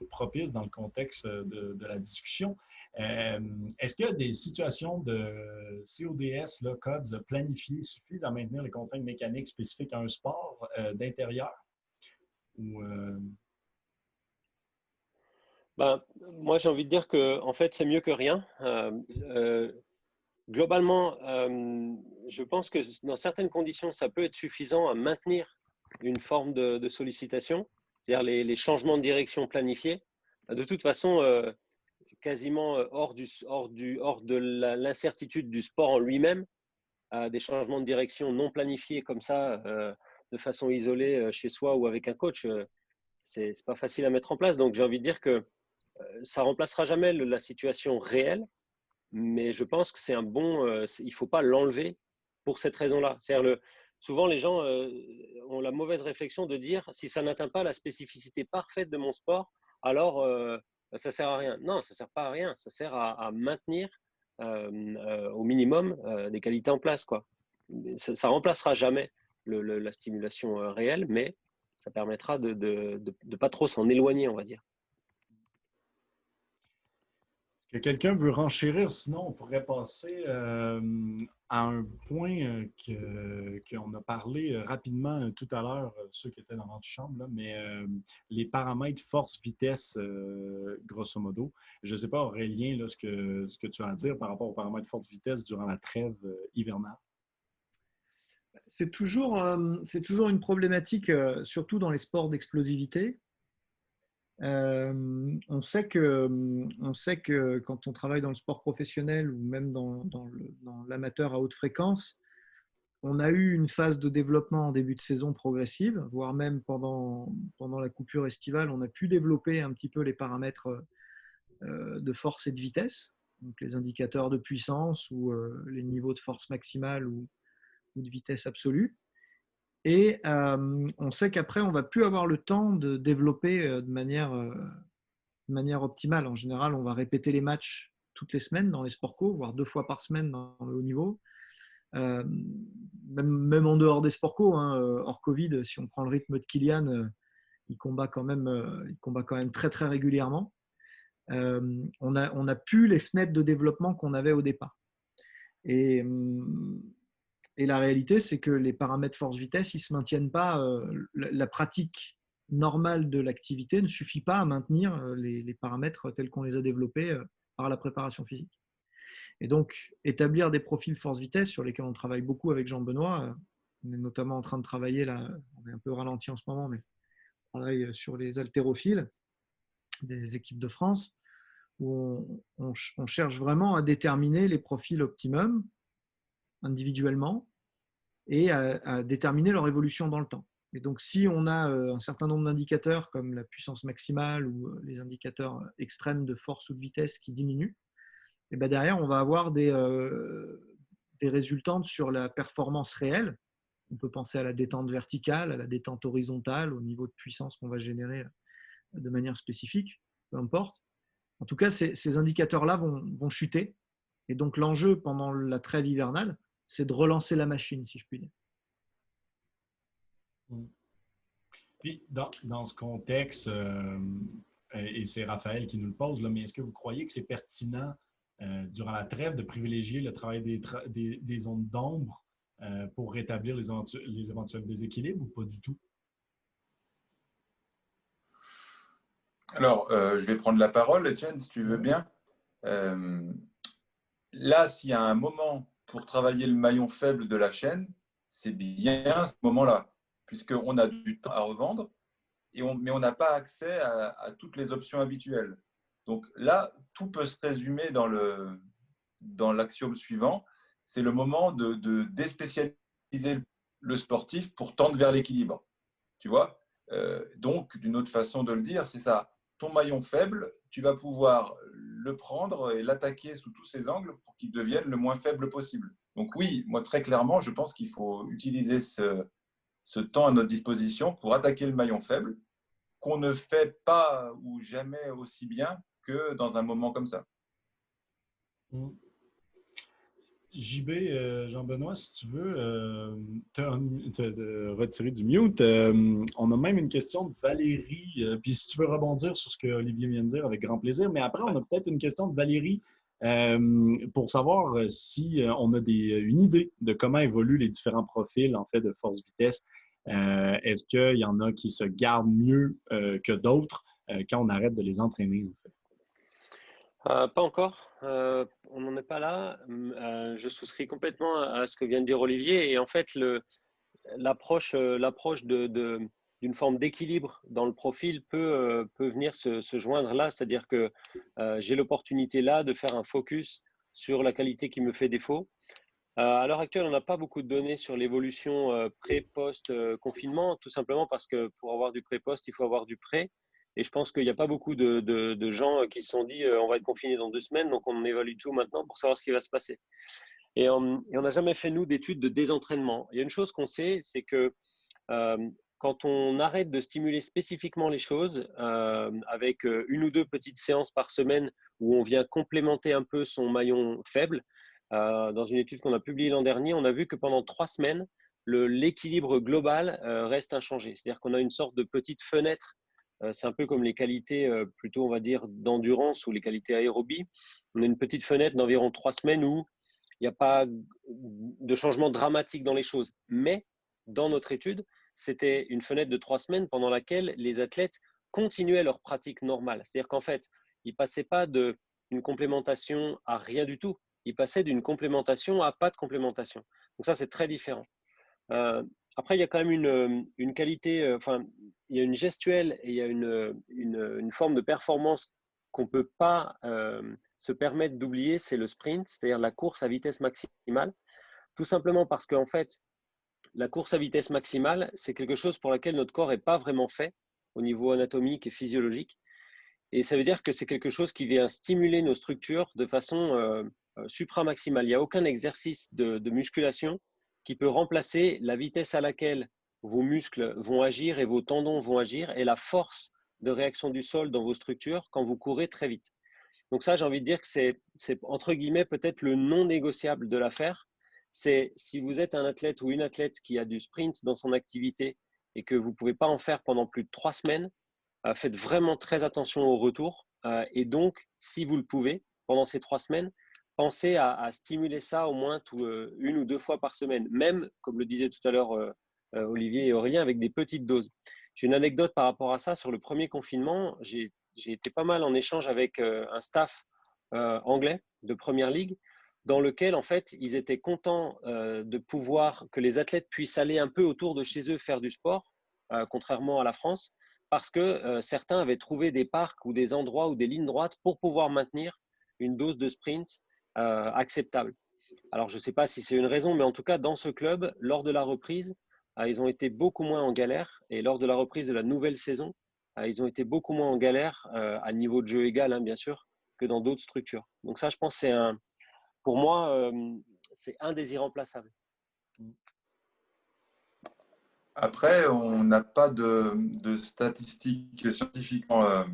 propice dans le contexte de la discussion. Est-ce qu'il y a des situations de CODS, là, CODS, planifiées suffisent à maintenir les contraintes mécaniques spécifiques à un sport d'intérieur? Moi, j'ai envie de dire que en fait, c'est mieux que rien. Globalement, je pense que dans certaines conditions, ça peut être suffisant à maintenir une forme de sollicitation. c'est-à-dire les changements de direction planifiés. De toute façon, quasiment hors de l'incertitude du sport en lui-même, des changements de direction non planifiés comme ça, de façon isolée chez soi ou avec un coach, c'est pas facile à mettre en place. Donc j'ai envie de dire que ça remplacera jamais la situation réelle, mais je pense que c'est un bon. Il faut pas l'enlever pour cette raison-là. C'est-à-dire souvent les gens ont la mauvaise réflexion de dire si ça n'atteint pas la spécificité parfaite de mon sport, alors ça sert à rien. Non, ça sert pas à rien. Ça sert à maintenir au minimum des qualités en place, quoi. Ça remplacera jamais la stimulation réelle, mais ça permettra de pas trop s'en éloigner, on va dire. Est-ce que quelqu'un veut renchérir? Sinon, on pourrait passer à un point qu'on a parlé rapidement tout à l'heure, ceux qui étaient dans l'antichambre, là, mais les paramètres force-vitesse, grosso modo. Je ne sais pas, Aurélien, là, ce que tu as à dire par rapport aux paramètres force-vitesse durant la trêve hivernale. C'est toujours une problématique, surtout dans les sports d'explosivité. On sait que quand on travaille dans le sport professionnel ou même dans l'amateur à haute fréquence, on a eu une phase de développement en début de saison progressive, voire même pendant la coupure estivale, on a pu développer un petit peu les paramètres de force et de vitesse, donc les indicateurs de puissance ou les niveaux de force maximale ou de vitesse absolue. Et on sait qu'après, on ne va plus avoir le temps de développer de manière optimale. En général, on va répéter les matchs toutes les semaines dans les sports co, voire 2 fois par semaine dans le haut niveau. Même en dehors des sports co, hein, hors Covid, si on prend le rythme de Kylian, il combat quand même très très régulièrement. On n'a plus les fenêtres de développement qu'on avait au départ. Et la réalité, c'est que les paramètres force-vitesse, ils ne se maintiennent pas. La pratique normale de l'activité ne suffit pas à maintenir les paramètres tels qu'on les a développés par la préparation physique. Et donc, établir des profils force-vitesse sur lesquels on travaille beaucoup avec Jean-Benoît, on est notamment en train de travailler, là, on est un peu ralenti en ce moment, mais on travaille sur les haltérophiles des équipes de France, où on cherche vraiment à déterminer les profils optimum individuellement et à déterminer leur évolution dans le temps. Et donc, si on a un certain nombre d'indicateurs comme la puissance maximale ou les indicateurs extrêmes de force ou de vitesse qui diminuent, et bien derrière, on va avoir des résultantes sur la performance réelle. On peut penser à la détente verticale, à la détente horizontale, au niveau de puissance qu'on va générer de manière spécifique, peu importe. En tout cas, ces indicateurs-là vont chuter. Et donc, l'enjeu pendant la trêve hivernale, c'est de relancer la machine, si je puis dire. Puis, dans ce contexte, et c'est Raphaël qui nous le pose, là, mais est-ce que vous croyez que c'est pertinent, durant la trêve, de privilégier le travail des zones d'ombre pour rétablir les éventuels déséquilibres ou pas du tout? Alors, je vais prendre la parole, Etienne, si tu veux bien. Là, s'il y a un moment pour travailler le maillon faible de la chaîne, c'est bien ce moment-là, puisqu'on a du temps à revendre, mais on n'a pas accès à toutes les options habituelles. Donc là, tout peut se résumer dans l'axiome suivant, c'est le moment de déspécialiser le sportif pour tendre vers l'équilibre. Tu vois ? Donc, d'une autre façon de le dire, c'est ça. Ton maillon faible, tu vas pouvoir le prendre et l'attaquer sous tous ses angles pour qu'il devienne le moins faible possible. Donc oui, moi très clairement, je pense qu'il faut utiliser ce temps à notre disposition pour attaquer le maillon faible, qu'on ne fait pas ou jamais aussi bien que dans un moment comme ça. JB, Jean-Benoît, si tu veux te retirer du mute, on a même une question de Valérie. Puis si tu veux rebondir sur ce que Olivier vient de dire, avec grand plaisir. Mais après, on a peut-être une question de Valérie pour savoir si on a une idée de comment évoluent les différents profils en fait, de force-vitesse. Est-ce qu'il y en a qui se gardent mieux que d'autres quand on arrête de les entraîner, en fait? Pas encore. On n'en est pas là. Je souscris complètement à ce que vient de dire Olivier. Et en fait, l'approche de d'une forme d'équilibre dans le profil peut venir se joindre là. C'est-à-dire que j'ai l'opportunité là de faire un focus sur la qualité qui me fait défaut. À l'heure actuelle, on n'a pas beaucoup de données sur l'évolution pré-post-confinement, tout simplement parce que pour avoir du pré-post, il faut avoir du pré. Et je pense qu'il n'y a pas beaucoup de gens qui se sont dit on va être confinés dans 2 semaines, donc on évalue tout maintenant pour savoir ce qui va se passer. Et on n'a jamais fait, nous, d'études de désentraînement. Il y a une chose qu'on sait, c'est que quand on arrête de stimuler spécifiquement les choses avec 1 ou 2 petites séances par semaine où on vient complémenter un peu son maillon faible, dans une étude qu'on a publiée l'an dernier, on a vu que pendant 3 semaines, l'équilibre global reste inchangé. C'est-à-dire qu'on a une sorte de petite fenêtre. C'est un peu comme les qualités plutôt, on va dire, d'endurance ou les qualités aérobie. On a une petite fenêtre d'environ 3 semaines où il n'y a pas de changement dramatique dans les choses. Mais dans notre étude, c'était une fenêtre de 3 semaines pendant laquelle les athlètes continuaient leur pratique normale. C'est-à-dire qu'en fait, ils ne passaient pas d'une complémentation à rien du tout. Ils passaient d'une complémentation à pas de complémentation. Donc ça, c'est très différent. Après, il y a quand même une qualité, il y a une gestuelle et il y a une forme de performance qu'on ne peut pas se permettre d'oublier, c'est le sprint, c'est-à-dire la course à vitesse maximale. Tout simplement parce qu'en fait, la course à vitesse maximale, c'est quelque chose pour laquelle notre corps n'est pas vraiment fait au niveau anatomique et physiologique. Et ça veut dire que c'est quelque chose qui vient stimuler nos structures de façon supramaximale. Il n'y a aucun exercice de musculation qui peut remplacer la vitesse à laquelle vos muscles vont agir et vos tendons vont agir et la force de réaction du sol dans vos structures quand vous courez très vite. Donc ça, j'ai envie de dire que c'est entre guillemets peut-être le non négociable de l'affaire. C'est si vous êtes un athlète ou une athlète qui a du sprint dans son activité et que vous ne pouvez pas en faire pendant plus de 3 semaines, faites vraiment très attention au retour. Et donc, si vous le pouvez, pendant ces 3 semaines, pensez à stimuler ça au moins 1 ou 2 fois par semaine, même, comme le disait tout à l'heure Olivier et Aurélien, avec des petites doses. J'ai une anecdote par rapport à ça. Sur le premier confinement, j'ai été pas mal en échange avec un staff anglais de Première Ligue, dans lequel, en fait, ils étaient contents de pouvoir que les athlètes puissent aller un peu autour de chez eux faire du sport, contrairement à la France, parce que certains avaient trouvé des parcs ou des endroits ou des lignes droites pour pouvoir maintenir une dose de sprint acceptable. Alors, je ne sais pas si c'est une raison, mais en tout cas, dans ce club, lors de la reprise, ils ont été beaucoup moins en galère. Et lors de la reprise de la nouvelle saison, ils ont été beaucoup moins en galère, à niveau de jeu égal, hein, bien sûr, que dans d'autres structures. Donc ça, je pense que pour moi, c'est un des irremplaçables. Après, on n'a pas de statistiques scientifiquement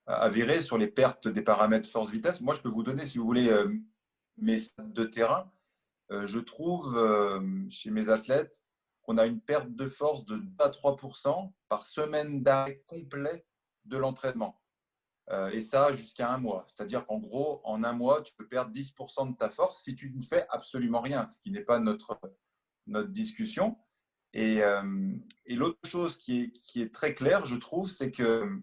avérées sur les pertes des paramètres force-vitesse. Moi, je peux vous donner, si vous voulez, mes stats de terrain. Je trouve chez mes athlètes qu'on a une perte de force de 2 à 3% par semaine d'arrêt complet de l'entraînement. Et ça jusqu'à 1 mois. C'est-à-dire qu'en gros, en 1 mois, tu peux perdre 10% de ta force si tu ne fais absolument rien, ce qui n'est pas notre discussion. Et l'autre chose qui est très claire, je trouve, c'est que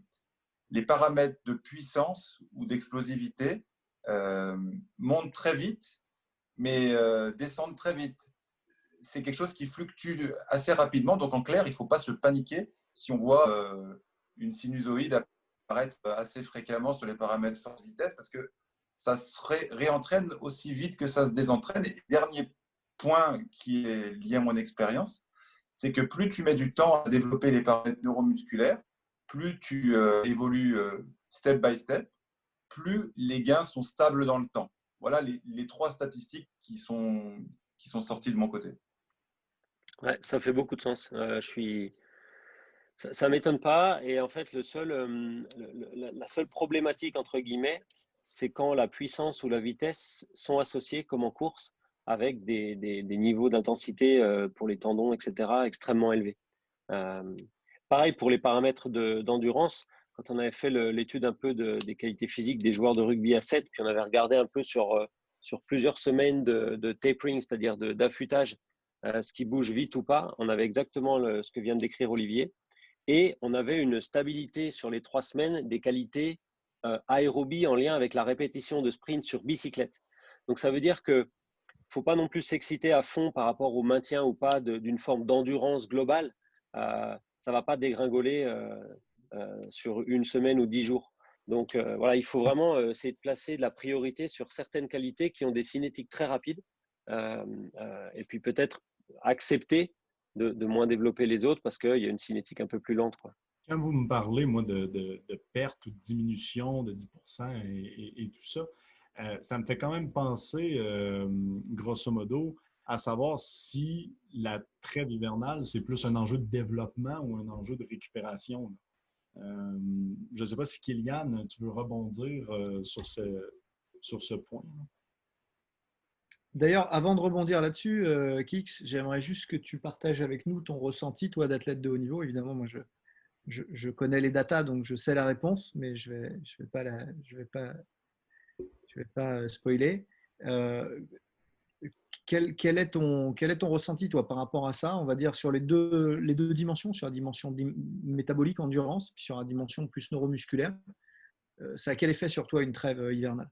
les paramètres de puissance ou d'explosivité montent très vite, mais descendent très vite. C'est quelque chose qui fluctue assez rapidement. Donc, en clair, il ne faut pas se paniquer si on voit une sinusoïde apparaître assez fréquemment sur les paramètres force-vitesse, parce que ça se réentraîne aussi vite que ça se désentraîne. Et dernier point qui est lié à mon expérience, c'est que plus tu mets du temps à développer les paramètres neuromusculaires, plus tu évolues step by step, plus les gains sont stables dans le temps. Voilà les 3 statistiques qui sont sorties de mon côté. Ouais, ça fait beaucoup de sens. Ça m'étonne pas. Et en fait, la seule problématique, entre guillemets, c'est quand la puissance ou la vitesse sont associées, comme en course, avec des niveaux d'intensité pour les tendons, etc., extrêmement élevés. Pareil pour les paramètres d'endurance. Quand on avait fait l'étude un peu des qualités physiques des joueurs de rugby à 7, puis on avait regardé un peu sur plusieurs semaines de tapering, c'est-à-dire d'affûtage, ce qui bouge vite ou pas, on avait exactement ce que vient de décrire Olivier. Et on avait une stabilité sur les 3 semaines des qualités aérobie en lien avec la répétition de sprint sur bicyclette. Donc ça veut dire qu'il ne faut pas non plus s'exciter à fond par rapport au maintien ou pas d'une forme d'endurance globale. ça ne va pas dégringoler sur une semaine ou 10 jours. Donc, voilà, il faut vraiment essayer de placer de la priorité sur certaines qualités qui ont des cinétiques très rapides et puis peut-être accepter de moins développer les autres parce qu'il y a une cinétique un peu plus lente, quoi. Quand vous me parlez, moi, de perte ou de diminution de 10% et tout ça, ça me fait quand même penser, grosso modo, à savoir si la trêve hivernale, c'est plus un enjeu de développement ou un enjeu de récupération. Je ne sais pas si Kylian, tu veux rebondir sur ce point. D'ailleurs, avant de rebondir là-dessus, Kix, j'aimerais juste que tu partages avec nous ton ressenti, toi, d'athlète de haut niveau. Évidemment, moi, je connais les datas, donc je sais la réponse, mais je vais pas spoiler. Euh, quel est ton ressenti, toi, par rapport à ça, on va dire, sur les deux dimensions, sur la dimension métabolique, endurance, puis sur la dimension plus neuromusculaire. Ça a quel effet sur toi, une trêve hivernale?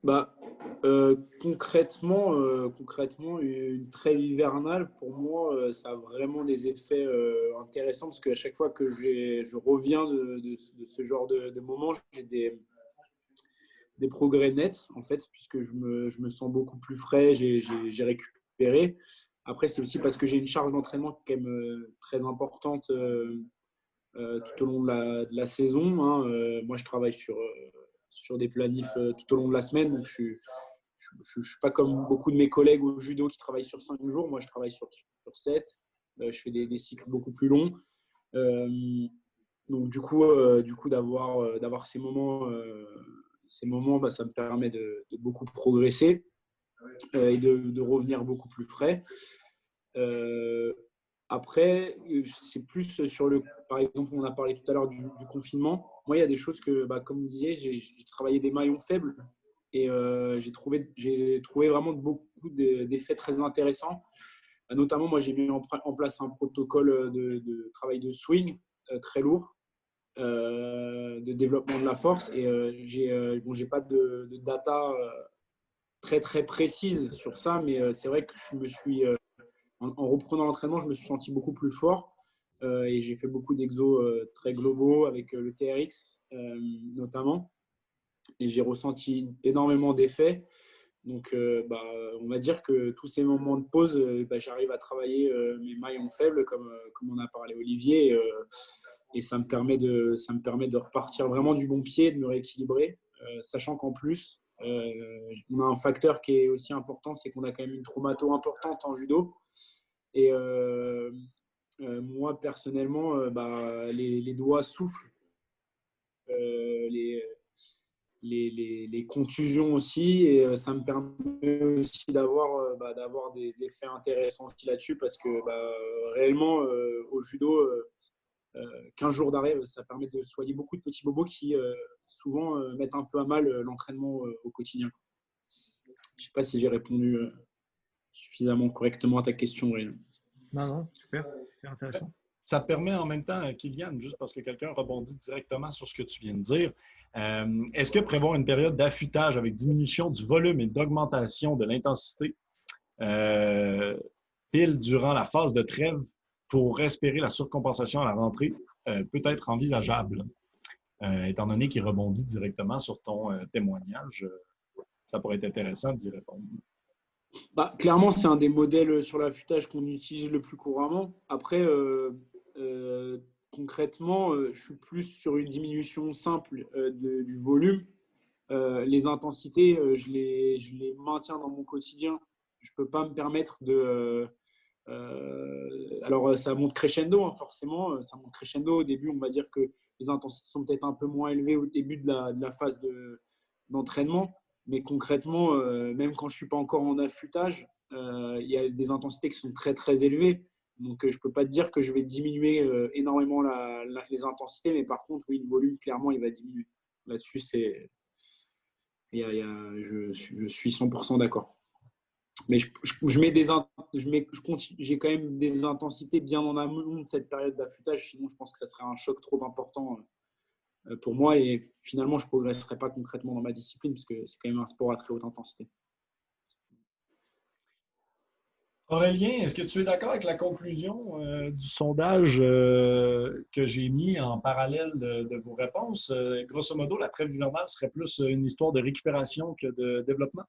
Bah, concrètement, une trêve hivernale, pour moi, ça a vraiment des effets intéressants parce qu'à chaque fois que je reviens de ce genre de moment, j'ai des progrès nets, en fait, puisque je me sens beaucoup plus frais, j'ai récupéré. Après, c'est aussi parce que j'ai une charge d'entraînement quand même très importante tout au long de la saison. Hein. Moi, je travaille sur des planifs tout au long de la semaine. Donc, je ne suis pas comme beaucoup de mes collègues au judo qui travaillent sur 5 jours. Moi, je travaille sur 7. Je fais des cycles beaucoup plus longs. Donc, du coup d'avoir ces moments, bah, ça me permet de beaucoup progresser et de revenir beaucoup plus frais. Après, c'est plus sur par exemple, on a parlé tout à l'heure du confinement. Moi, il y a des choses que, bah, comme vous disiez, j'ai travaillé des maillons faibles et j'ai trouvé vraiment beaucoup d'effets très intéressants. Notamment, moi, j'ai mis en place un protocole de travail de swing très lourd, de développement de la force. Et j'ai pas de data très, très précise sur ça, mais c'est vrai que je me suis en reprenant l'entraînement, je me suis senti beaucoup plus fort et j'ai fait beaucoup d'exos très globaux avec le TRX notamment. Et j'ai ressenti énormément d'effets. Donc, bah, on va dire que tous ces moments de pause, bah, j'arrive à travailler mes maillons faibles, comme on a parlé Olivier. Et ça me permet de repartir vraiment du bon pied, de me rééquilibrer, sachant qu'en plus, on a un facteur qui est aussi important, c'est qu'on a quand même une traumato importante en judo. Et moi, personnellement, bah, les doigts soufflent, les contusions aussi. Et ça me permet aussi d'avoir des effets intéressants aussi là-dessus parce que bah, réellement, au judo, 15 jours d'arrêt, ça permet de soigner beaucoup de petits bobos qui souvent mettent un peu à mal l'entraînement au quotidien. Je ne sais pas si j'ai répondu suffisamment correctement à ta question, Réal. Non, super intéressant. Ça permet en même temps, Kylian, juste parce que quelqu'un rebondit directement sur ce que tu viens de dire, est-ce que prévoir une période d'affûtage avec diminution du volume et d'augmentation de l'intensité pile durant la phase de trêve pour espérer la surcompensation à la rentrée peut être envisageable? Étant donné qu'il rebondit directement sur ton témoignage, ça pourrait être intéressant d'y répondre. Bah, clairement, c'est un des modèles sur l'affûtage qu'on utilise le plus couramment. Après, concrètement, je suis plus sur une diminution simple du volume. Les intensités, je les maintiens dans mon quotidien. Je ne peux pas me permettre de… alors, ça monte crescendo, hein, forcément. Ça monte crescendo. Au début, on va dire que les intensités sont peut-être un peu moins élevées au début de la phase d'entraînement. Mais concrètement, même quand je ne suis pas encore en affûtage, il y a des intensités qui sont très, très élevées. Donc, je ne peux pas te dire que je vais diminuer énormément les intensités. Mais par contre, oui, le volume, clairement, il va diminuer. Là-dessus, je suis 100% d'accord. Mais j'ai quand même des intensités bien en amont de cette période d'affûtage. Sinon, je pense que ça serait un choc trop important pour moi. Et finalement, je ne progresserais pas concrètement dans ma discipline parce que c'est quand même un sport à très haute intensité. Aurélien, est-ce que tu es d'accord avec la conclusion du sondage que j'ai mis en parallèle de vos réponses? Grosso modo, la trêve hivernale serait plus une histoire de récupération que de développement?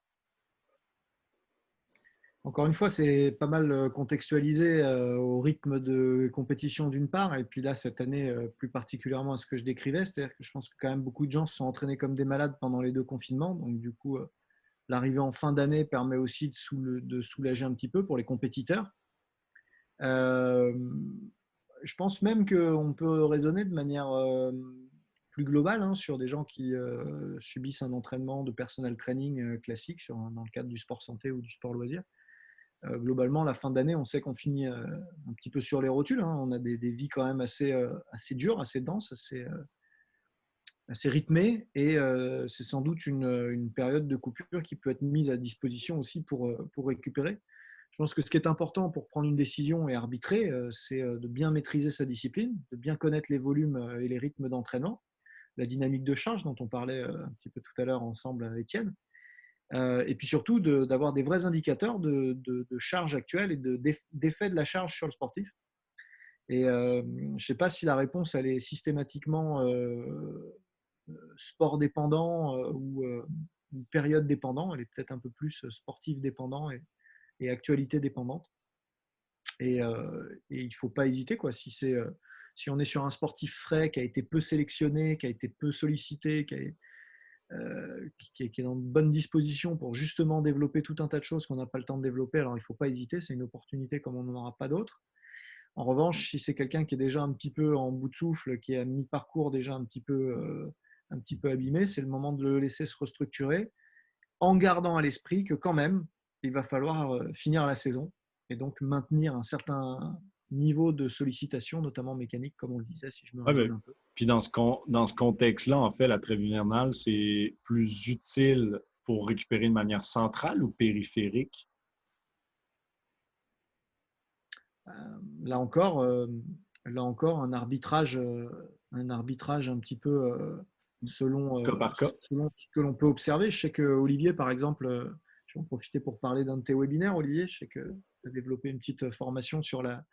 Encore une fois, c'est pas mal contextualisé au rythme de compétition d'une part, et puis là, cette année, plus particulièrement à ce que je décrivais, c'est-à-dire que je pense que quand même beaucoup de gens se sont entraînés comme des malades pendant les 2 confinements, donc du coup, l'arrivée en fin d'année permet aussi de soulager un petit peu pour les compétiteurs. Euh, je pense même qu'on peut raisonner de manière plus globale hein, sur des gens qui subissent un entraînement de personnel training classique dans le cadre du sport santé ou du sport loisir. Globalement, la fin d'année, on sait qu'on finit un petit peu sur les rotules. Hein. On a des vies quand même assez dures, assez denses, assez rythmées. Et c'est sans doute une période de coupure qui peut être mise à disposition aussi pour récupérer. Je pense que ce qui est important pour prendre une décision et arbitrer, c'est de bien maîtriser sa discipline, de bien connaître les volumes et les rythmes d'entraînement, la dynamique de charge dont on parlait un petit peu tout à l'heure ensemble, Étienne. Et puis surtout d'avoir des vrais indicateurs de charge actuelle et d'effet de la charge sur le sportif. Et je ne sais pas si la réponse elle est systématiquement sport dépendant ou période dépendant. Elle est peut-être un peu plus sportif dépendant et actualité dépendante. Et il ne faut pas hésiter, quoi. Si on est sur un sportif frais qui a été peu sélectionné, qui a été peu sollicité, qui est dans de bonnes dispositions pour justement développer tout un tas de choses qu'on n'a pas le temps de développer, alors il ne faut pas hésiter, c'est une opportunité comme on n'en aura pas d'autres. En revanche, si c'est quelqu'un qui est déjà un petit peu en bout de souffle, qui est à mi-parcours déjà un petit peu abîmé, c'est le moment de le laisser se restructurer en gardant à l'esprit que quand même, il va falloir finir la saison et donc maintenir un certain niveau de sollicitation, notamment mécanique, comme on le disait, si je me résume un peu. Puis dans ce contexte-là, en fait, la trêve hivernale, c'est plus utile pour récupérer de manière centrale ou périphérique? Là encore, un arbitrage un petit peu Cas par cas. selon ce que l'on peut observer. Je sais que Olivier, par exemple, je vais en profiter pour parler d'un de tes webinaires, Olivier. Je sais que tu as développé une petite formation sur la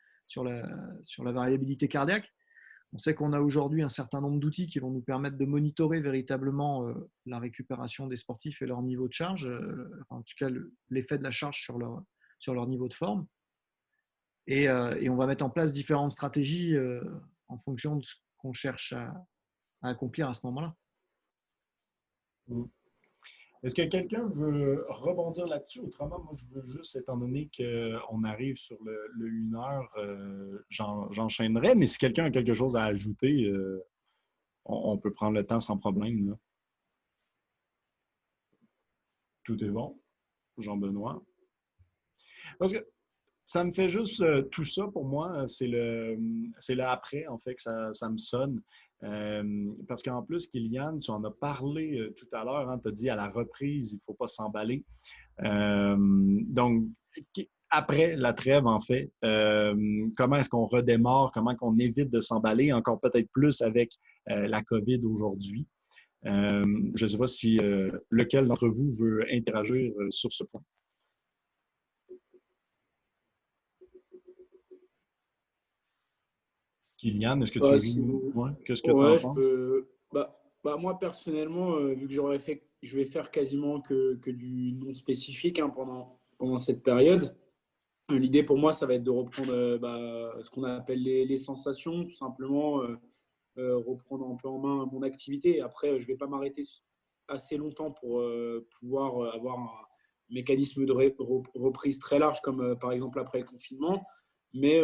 variabilité cardiaque. On sait qu'on a aujourd'hui un certain nombre d'outils qui vont nous permettre de monitorer véritablement la récupération des sportifs et leur niveau de charge, en tout cas l'effet de la charge sur leur niveau de forme. Et on va mettre en place différentes stratégies en fonction de ce qu'on cherche à accomplir à ce moment-là. Est-ce que quelqu'un veut rebondir là-dessus? Autrement, moi, je veux juste, étant donné qu'on arrive sur le 1 heure, j'enchaînerai. Mais si quelqu'un a quelque chose à ajouter, on peut prendre le temps sans problème, là. Tout est bon, Jean-Benoît. Parce que ça me fait juste tout ça pour moi, c'est le après, en fait, que ça me sonne. Parce qu'en plus, Kylian, tu en as parlé tout à l'heure, hein, tu as dit à la reprise, il ne faut pas s'emballer. Donc, après la trêve, en fait, comment est-ce qu'on redémarre, comment qu'on évite de s'emballer, encore peut-être plus avec la COVID aujourd'hui. Je ne sais pas si lequel d'entre vous veut interagir sur ce point. Kylian, est-ce que tu Ouais, qu'est-ce que tu en penses? je peux. Moi, personnellement, vu que je vais faire quasiment que du non spécifique hein, pendant cette période, l'idée pour moi, ça va être de reprendre ce qu'on appelle les sensations, tout simplement, reprendre un peu en main mon activité. Après, je ne vais pas m'arrêter assez longtemps pour pouvoir avoir un mécanisme de reprise très large, comme par exemple après le confinement. Mais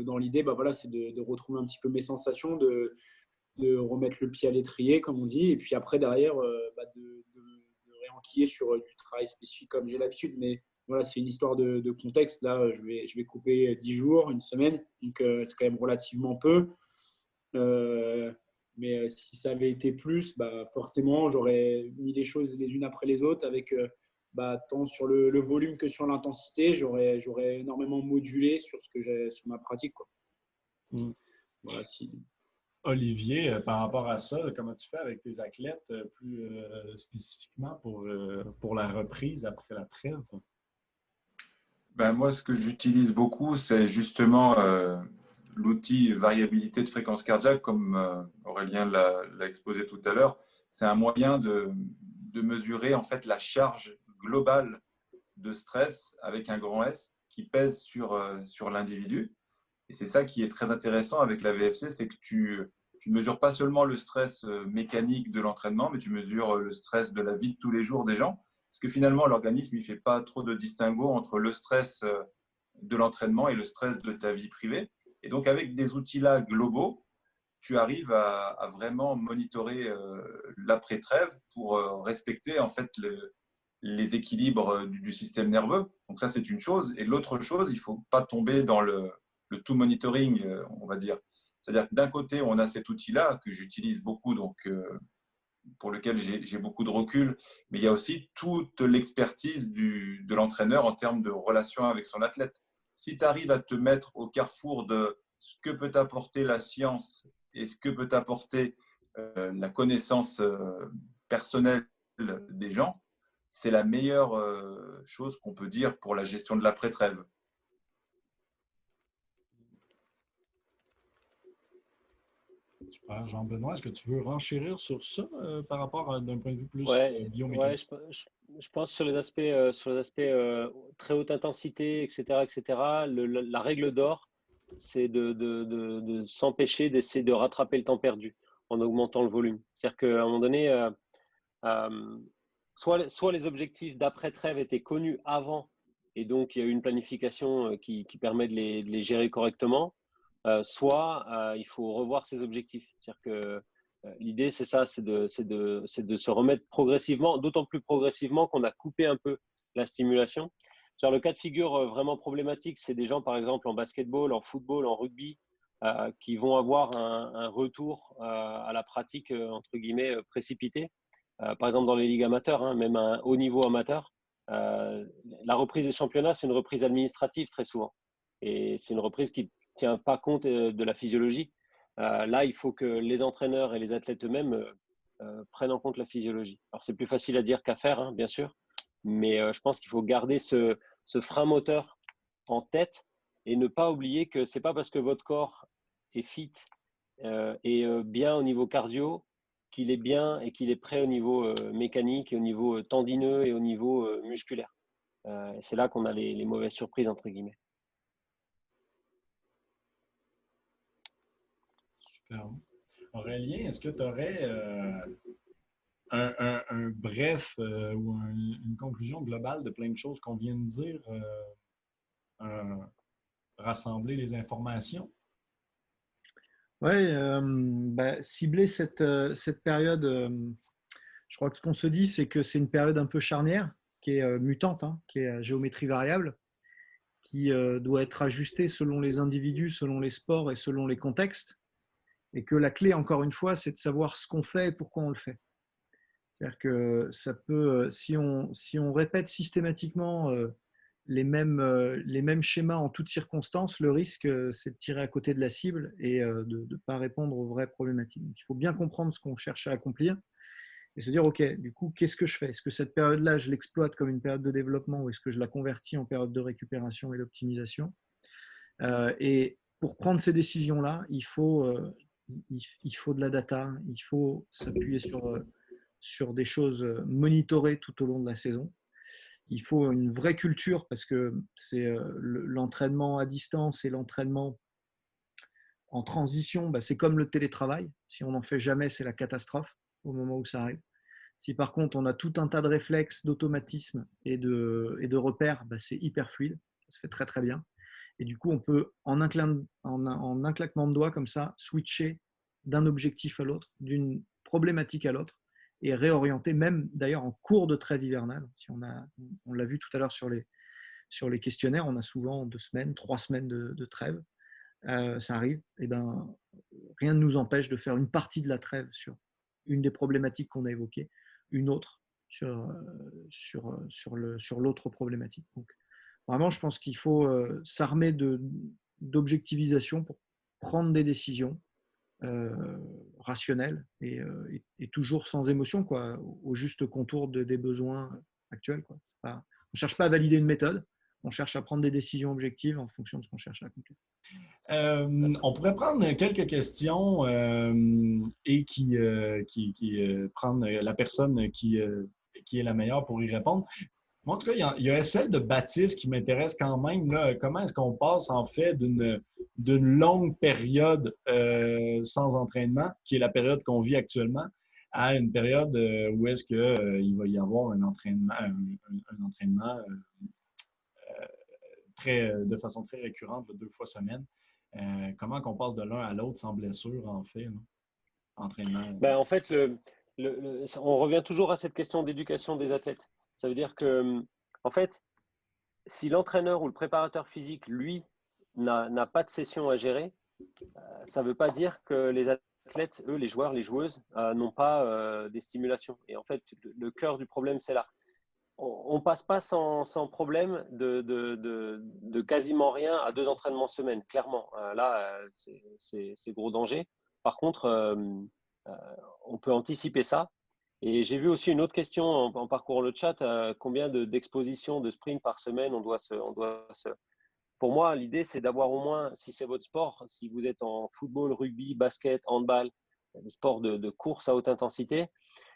dans l'idée, c'est de retrouver un petit peu mes sensations, de remettre le pied à l'étrier, comme on dit, et puis après, derrière, de réenquiller sur du travail spécifique comme j'ai l'habitude. Mais voilà, c'est une histoire de contexte. Là, je vais couper 10 jours, une semaine, donc c'est quand même relativement peu. Mais si ça avait été plus, forcément, j'aurais mis les choses les unes après les autres avec tant sur le volume que sur l'intensité. J'aurais énormément modulé sur ce que j'ai sur ma pratique, quoi. Voilà, Olivier, par rapport à ça, comment tu fais avec tes athlètes plus spécifiquement pour la reprise après la trêve? Ben, moi, ce que j'utilise beaucoup, c'est justement l'outil variabilité de fréquence cardiaque, comme Aurélien l'a exposé tout à l'heure. C'est un moyen de mesurer en fait la charge globale de stress avec un grand S qui pèse sur l'individu. Et c'est ça qui est très intéressant avec la VFC, c'est que tu mesures pas seulement le stress mécanique de l'entraînement, mais tu mesures le stress de la vie de tous les jours des gens. Parce que finalement, l'organisme, il fait pas trop de distinguo entre le stress de l'entraînement et le stress de ta vie privée. Et donc, avec des outils-là globaux, tu arrives à vraiment monitorer l'après-trêve pour respecter en fait les équilibres du système nerveux. Donc ça, c'est une chose. Et l'autre chose, il ne faut pas tomber dans le tout monitoring, on va dire. C'est-à-dire que d'un côté, on a cet outil-là que j'utilise beaucoup, donc pour lequel j'ai beaucoup de recul, mais il y a aussi toute l'expertise de l'entraîneur en termes de relation avec son athlète. Si tu arrives à te mettre au carrefour de ce que peut t'apporter la science et ce que peut t'apporter la connaissance personnelle des gens, c'est la meilleure chose qu'on peut dire pour la gestion de l'après-trêve. Super. Jean-Benoît, est-ce que tu veux renchérir sur ça par rapport à d'un point de vue plus Ouais, ouais, biomécanique? je pense sur les aspects très haute intensité, etc., etc. La règle d'or, c'est de s'empêcher d'essayer de rattraper le temps perdu en augmentant le volume. C'est-à-dire qu'à un moment donné, euh, soit les objectifs d'après-trêve étaient connus avant, et donc il y a eu une planification qui permet de les gérer correctement, soit il faut revoir ses objectifs. C'est-à-dire que l'idée, c'est ça, c'est de se remettre progressivement, d'autant plus progressivement qu'on a coupé un peu la stimulation. Genre, le cas de figure vraiment problématique, c'est des gens, par exemple, en basketball, en football, en rugby, qui vont avoir un retour à la pratique, entre guillemets, précipité. Par exemple, dans les ligues amateurs, hein, même à un haut niveau amateur, la reprise des championnats, c'est une reprise administrative très souvent. Et c'est une reprise qui ne tient pas compte de la physiologie. Là, il faut que les entraîneurs et les athlètes eux-mêmes prennent en compte la physiologie. Alors, c'est plus facile à dire qu'à faire, hein, bien sûr, mais je pense qu'il faut garder ce frein moteur en tête et ne pas oublier que ce n'est pas parce que votre corps est fit et bien au niveau cardio qu'il est bien et qu'il est prêt au niveau mécanique, et au niveau tendineux et au niveau musculaire. C'est là qu'on a les mauvaises surprises, entre guillemets. Super. Aurélien, est-ce que tu aurais un bref ou une conclusion globale de plein de choses qu'on vient de dire, rassembler les informations? Oui, cibler cette période, je crois que ce qu'on se dit, c'est que c'est une période un peu charnière, qui est mutante, hein, qui est à géométrie variable, qui doit être ajustée selon les individus, selon les sports et selon les contextes. Et que la clé, encore une fois, c'est de savoir ce qu'on fait et pourquoi on le fait. C'est-à-dire que ça peut, si on répète systématiquement les mêmes schémas en toutes circonstances, le risque, c'est de tirer à côté de la cible et de ne pas répondre aux vraies problématiques. Donc, il faut bien comprendre ce qu'on cherche à accomplir et se dire, OK, du coup, qu'est-ce que je fais? Est-ce que cette période-là, je l'exploite comme une période de développement ou est-ce que je la convertis en période de récupération et d'optimisation? Et pour prendre ces décisions-là, il faut de la data, il faut s'appuyer sur des choses monitorées tout au long de la saison. Il faut une vraie culture parce que c'est l'entraînement à distance et l'entraînement en transition, c'est comme le télétravail. Si on n'en fait jamais, c'est la catastrophe au moment où ça arrive. Si par contre on a tout un tas de réflexes, d'automatismes et de repères, c'est hyper fluide, ça se fait très très bien. Et du coup, on peut, en un claquement de doigts comme ça, switcher d'un objectif à l'autre, d'une problématique à l'autre, et réorienter, même d'ailleurs en cours de trêve hivernale. Si on l'a vu tout à l'heure sur les questionnaires, on a souvent 2 semaines, 3 semaines de trêve. Ça arrive. Et rien ne nous empêche de faire une partie de la trêve sur une des problématiques qu'on a évoquées, une autre sur l'autre problématique. Donc, vraiment, je pense qu'il faut s'armer d'objectivisation pour prendre des décisions rationnelles et toujours sans émotion, quoi, au juste contour des besoins actuels. Quoi. On ne cherche pas à valider une méthode, on cherche à prendre des décisions objectives en fonction de ce qu'on cherche à accomplir. On pourrait prendre quelques questions et prendre la personne qui est la meilleure pour y répondre. Moi, en tout cas, il y a celle de Baptiste qui m'intéresse quand même. Là. Comment est-ce qu'on passe en fait d'une longue période sans entraînement, qui est la période qu'on vit actuellement, à une période où est-ce qu'il va y avoir un entraînement de façon très récurrente, 2 fois semaine. Comment qu'on passe de l'un à l'autre sans blessure, en fait, là? Entraînement? En fait, on revient toujours à cette question d'éducation des athlètes. Ça veut dire que, en fait, si l'entraîneur ou le préparateur physique, lui, n'a pas de session à gérer, ça ne veut pas dire que les athlètes, eux, les joueurs, les joueuses, n'ont pas des stimulations. Et en fait, le cœur du problème, c'est là. On ne passe pas sans problème de quasiment rien à 2 entraînements semaine, clairement. Là, c'est gros danger. Par contre, on peut anticiper ça. Et j'ai vu aussi une autre question en parcourant le chat, combien d'expositions de sprint par semaine on doit se… Pour moi, l'idée, c'est d'avoir au moins, si c'est votre sport, si vous êtes en football, rugby, basket, handball, des sports de course à haute intensité,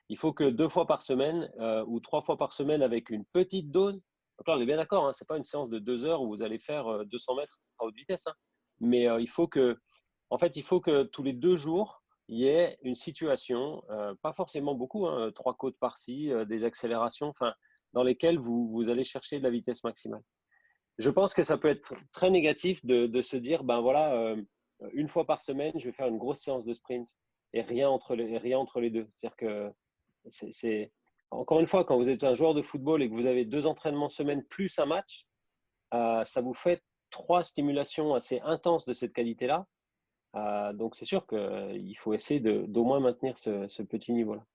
il faut que 2 fois par semaine ou 3 fois par semaine avec une petite dose. Donc là, on est bien d'accord, hein, ce n'est pas une séance de 2 heures où vous allez faire 200 mètres à haute vitesse. Hein. Mais il faut que tous les 2 jours, il y ait une situation, pas forcément beaucoup, hein, 3 côtes par-ci, des accélérations, dans lesquelles vous allez chercher de la vitesse maximale. Je pense que ça peut être très négatif de se dire, une fois par semaine, je vais faire une grosse séance de sprint et rien entre les deux. C'est-à-dire que encore une fois, quand vous êtes un joueur de football et que vous avez 2 entraînements semaine plus un match, ça vous fait 3 stimulations assez intenses de cette qualité-là. Donc, c'est sûr qu'il faut essayer d'au moins maintenir ce petit niveau-là.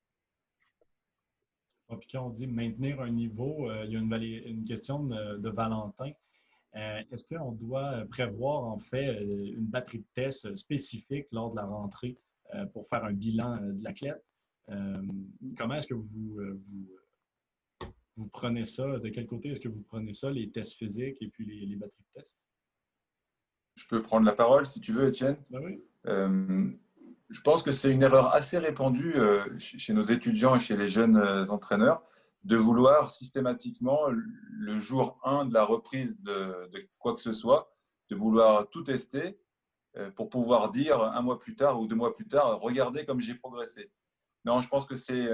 Puis quand on dit maintenir un niveau, il y a une question de Valentin. Est-ce qu'on doit prévoir en fait une batterie de tests spécifique lors de la rentrée pour faire un bilan de l'athlète? Comment est-ce que vous prenez ça? De quel côté est-ce que vous prenez ça, les tests physiques et puis les batteries de tests? Je peux prendre la parole si tu veux, Étienne. Ben oui. Je pense que c'est une erreur assez répandue chez nos étudiants et chez les jeunes entraîneurs de vouloir systématiquement, le jour 1 de la reprise de quoi que ce soit, de vouloir tout tester pour pouvoir dire 1 mois plus tard ou 2 mois plus tard, regardez comme j'ai progressé. Non, je pense que c'est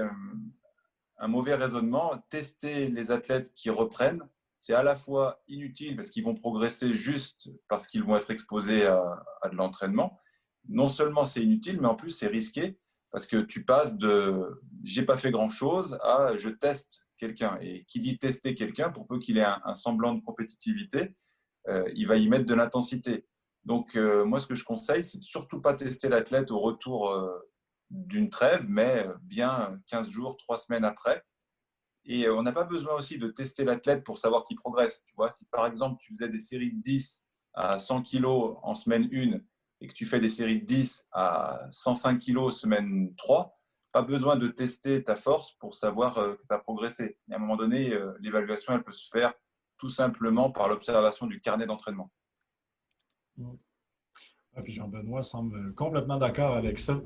un mauvais raisonnement. Tester les athlètes qui reprennent, c'est à la fois inutile parce qu'ils vont progresser juste parce qu'ils vont être exposés à de l'entraînement. Non seulement c'est inutile, mais en plus c'est risqué parce que tu passes de « j'ai pas fait grand-chose » à « je teste quelqu'un ». Et qui dit tester quelqu'un, pour peu qu'il ait un semblant de compétitivité, il va y mettre de l'intensité. Donc moi, ce que je conseille, c'est de surtout pas tester l'athlète au retour d'une trêve, mais bien 15 jours, 3 semaines après. Et on n'a pas besoin aussi de tester l'athlète pour savoir qu'il progresse. Tu vois, si par exemple, tu faisais des séries de 10 à 100 kg en semaine 1 et que tu fais des séries de 10 à 105 kg semaine 3, pas besoin de tester ta force pour savoir que tu as progressé. Et à un moment donné, l'évaluation, elle peut se faire tout simplement par l'observation du carnet d'entraînement. Puis Jean-Benoît semble complètement d'accord avec ça.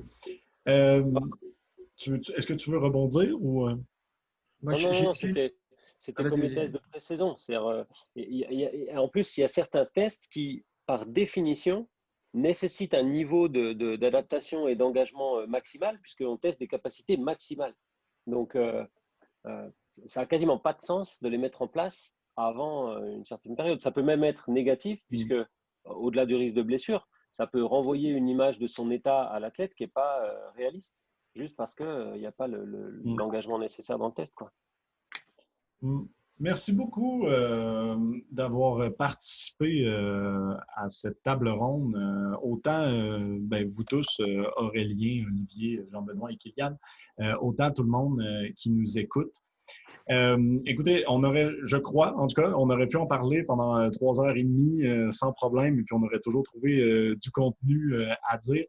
Est-ce que tu veux rebondir ou… Non, c'était comme les tests de pré-saison. En plus, il y a certains tests qui, par définition, nécessitent un niveau d'adaptation et d'engagement maximal, puisqu'on teste des capacités maximales. Donc, ça n'a quasiment pas de sens de les mettre en place avant une certaine période. Ça peut même être négatif, puisque au-delà du risque de blessure, ça peut renvoyer une image de son état à l'athlète qui n'est pas réaliste, juste parce qu'il n'y a pas l'engagement nécessaire dans le test, quoi. Merci beaucoup d'avoir participé à cette table ronde. Autant vous tous, Aurélien, Olivier, Jean-Benoît et Kylian, autant tout le monde qui nous écoute. Écoutez, je crois, en tout cas, on aurait pu en parler pendant 3h30 sans problème et puis on aurait toujours trouvé du contenu à dire.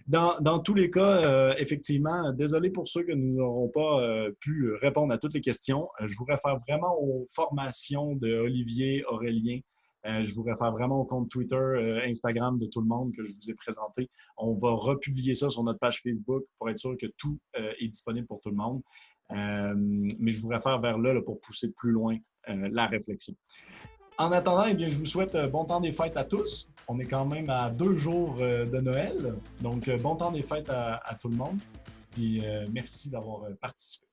Dans tous les cas, effectivement, désolé pour ceux que nous n'aurons pas pu répondre à toutes les questions. Je vous réfère vraiment aux formations de Olivier, Aurélien. Je vous réfère vraiment au compte Twitter, Instagram de tout le monde que je vous ai présenté. On va republier ça sur notre page Facebook pour être sûr que tout est disponible pour tout le monde. Mais je vous réfère vers là pour pousser plus loin la réflexion. En attendant, eh bien, je vous souhaite bon temps des fêtes à tous. On est quand même à 2 jours de Noël. Donc, bon temps des fêtes à tout le monde. Et merci d'avoir participé.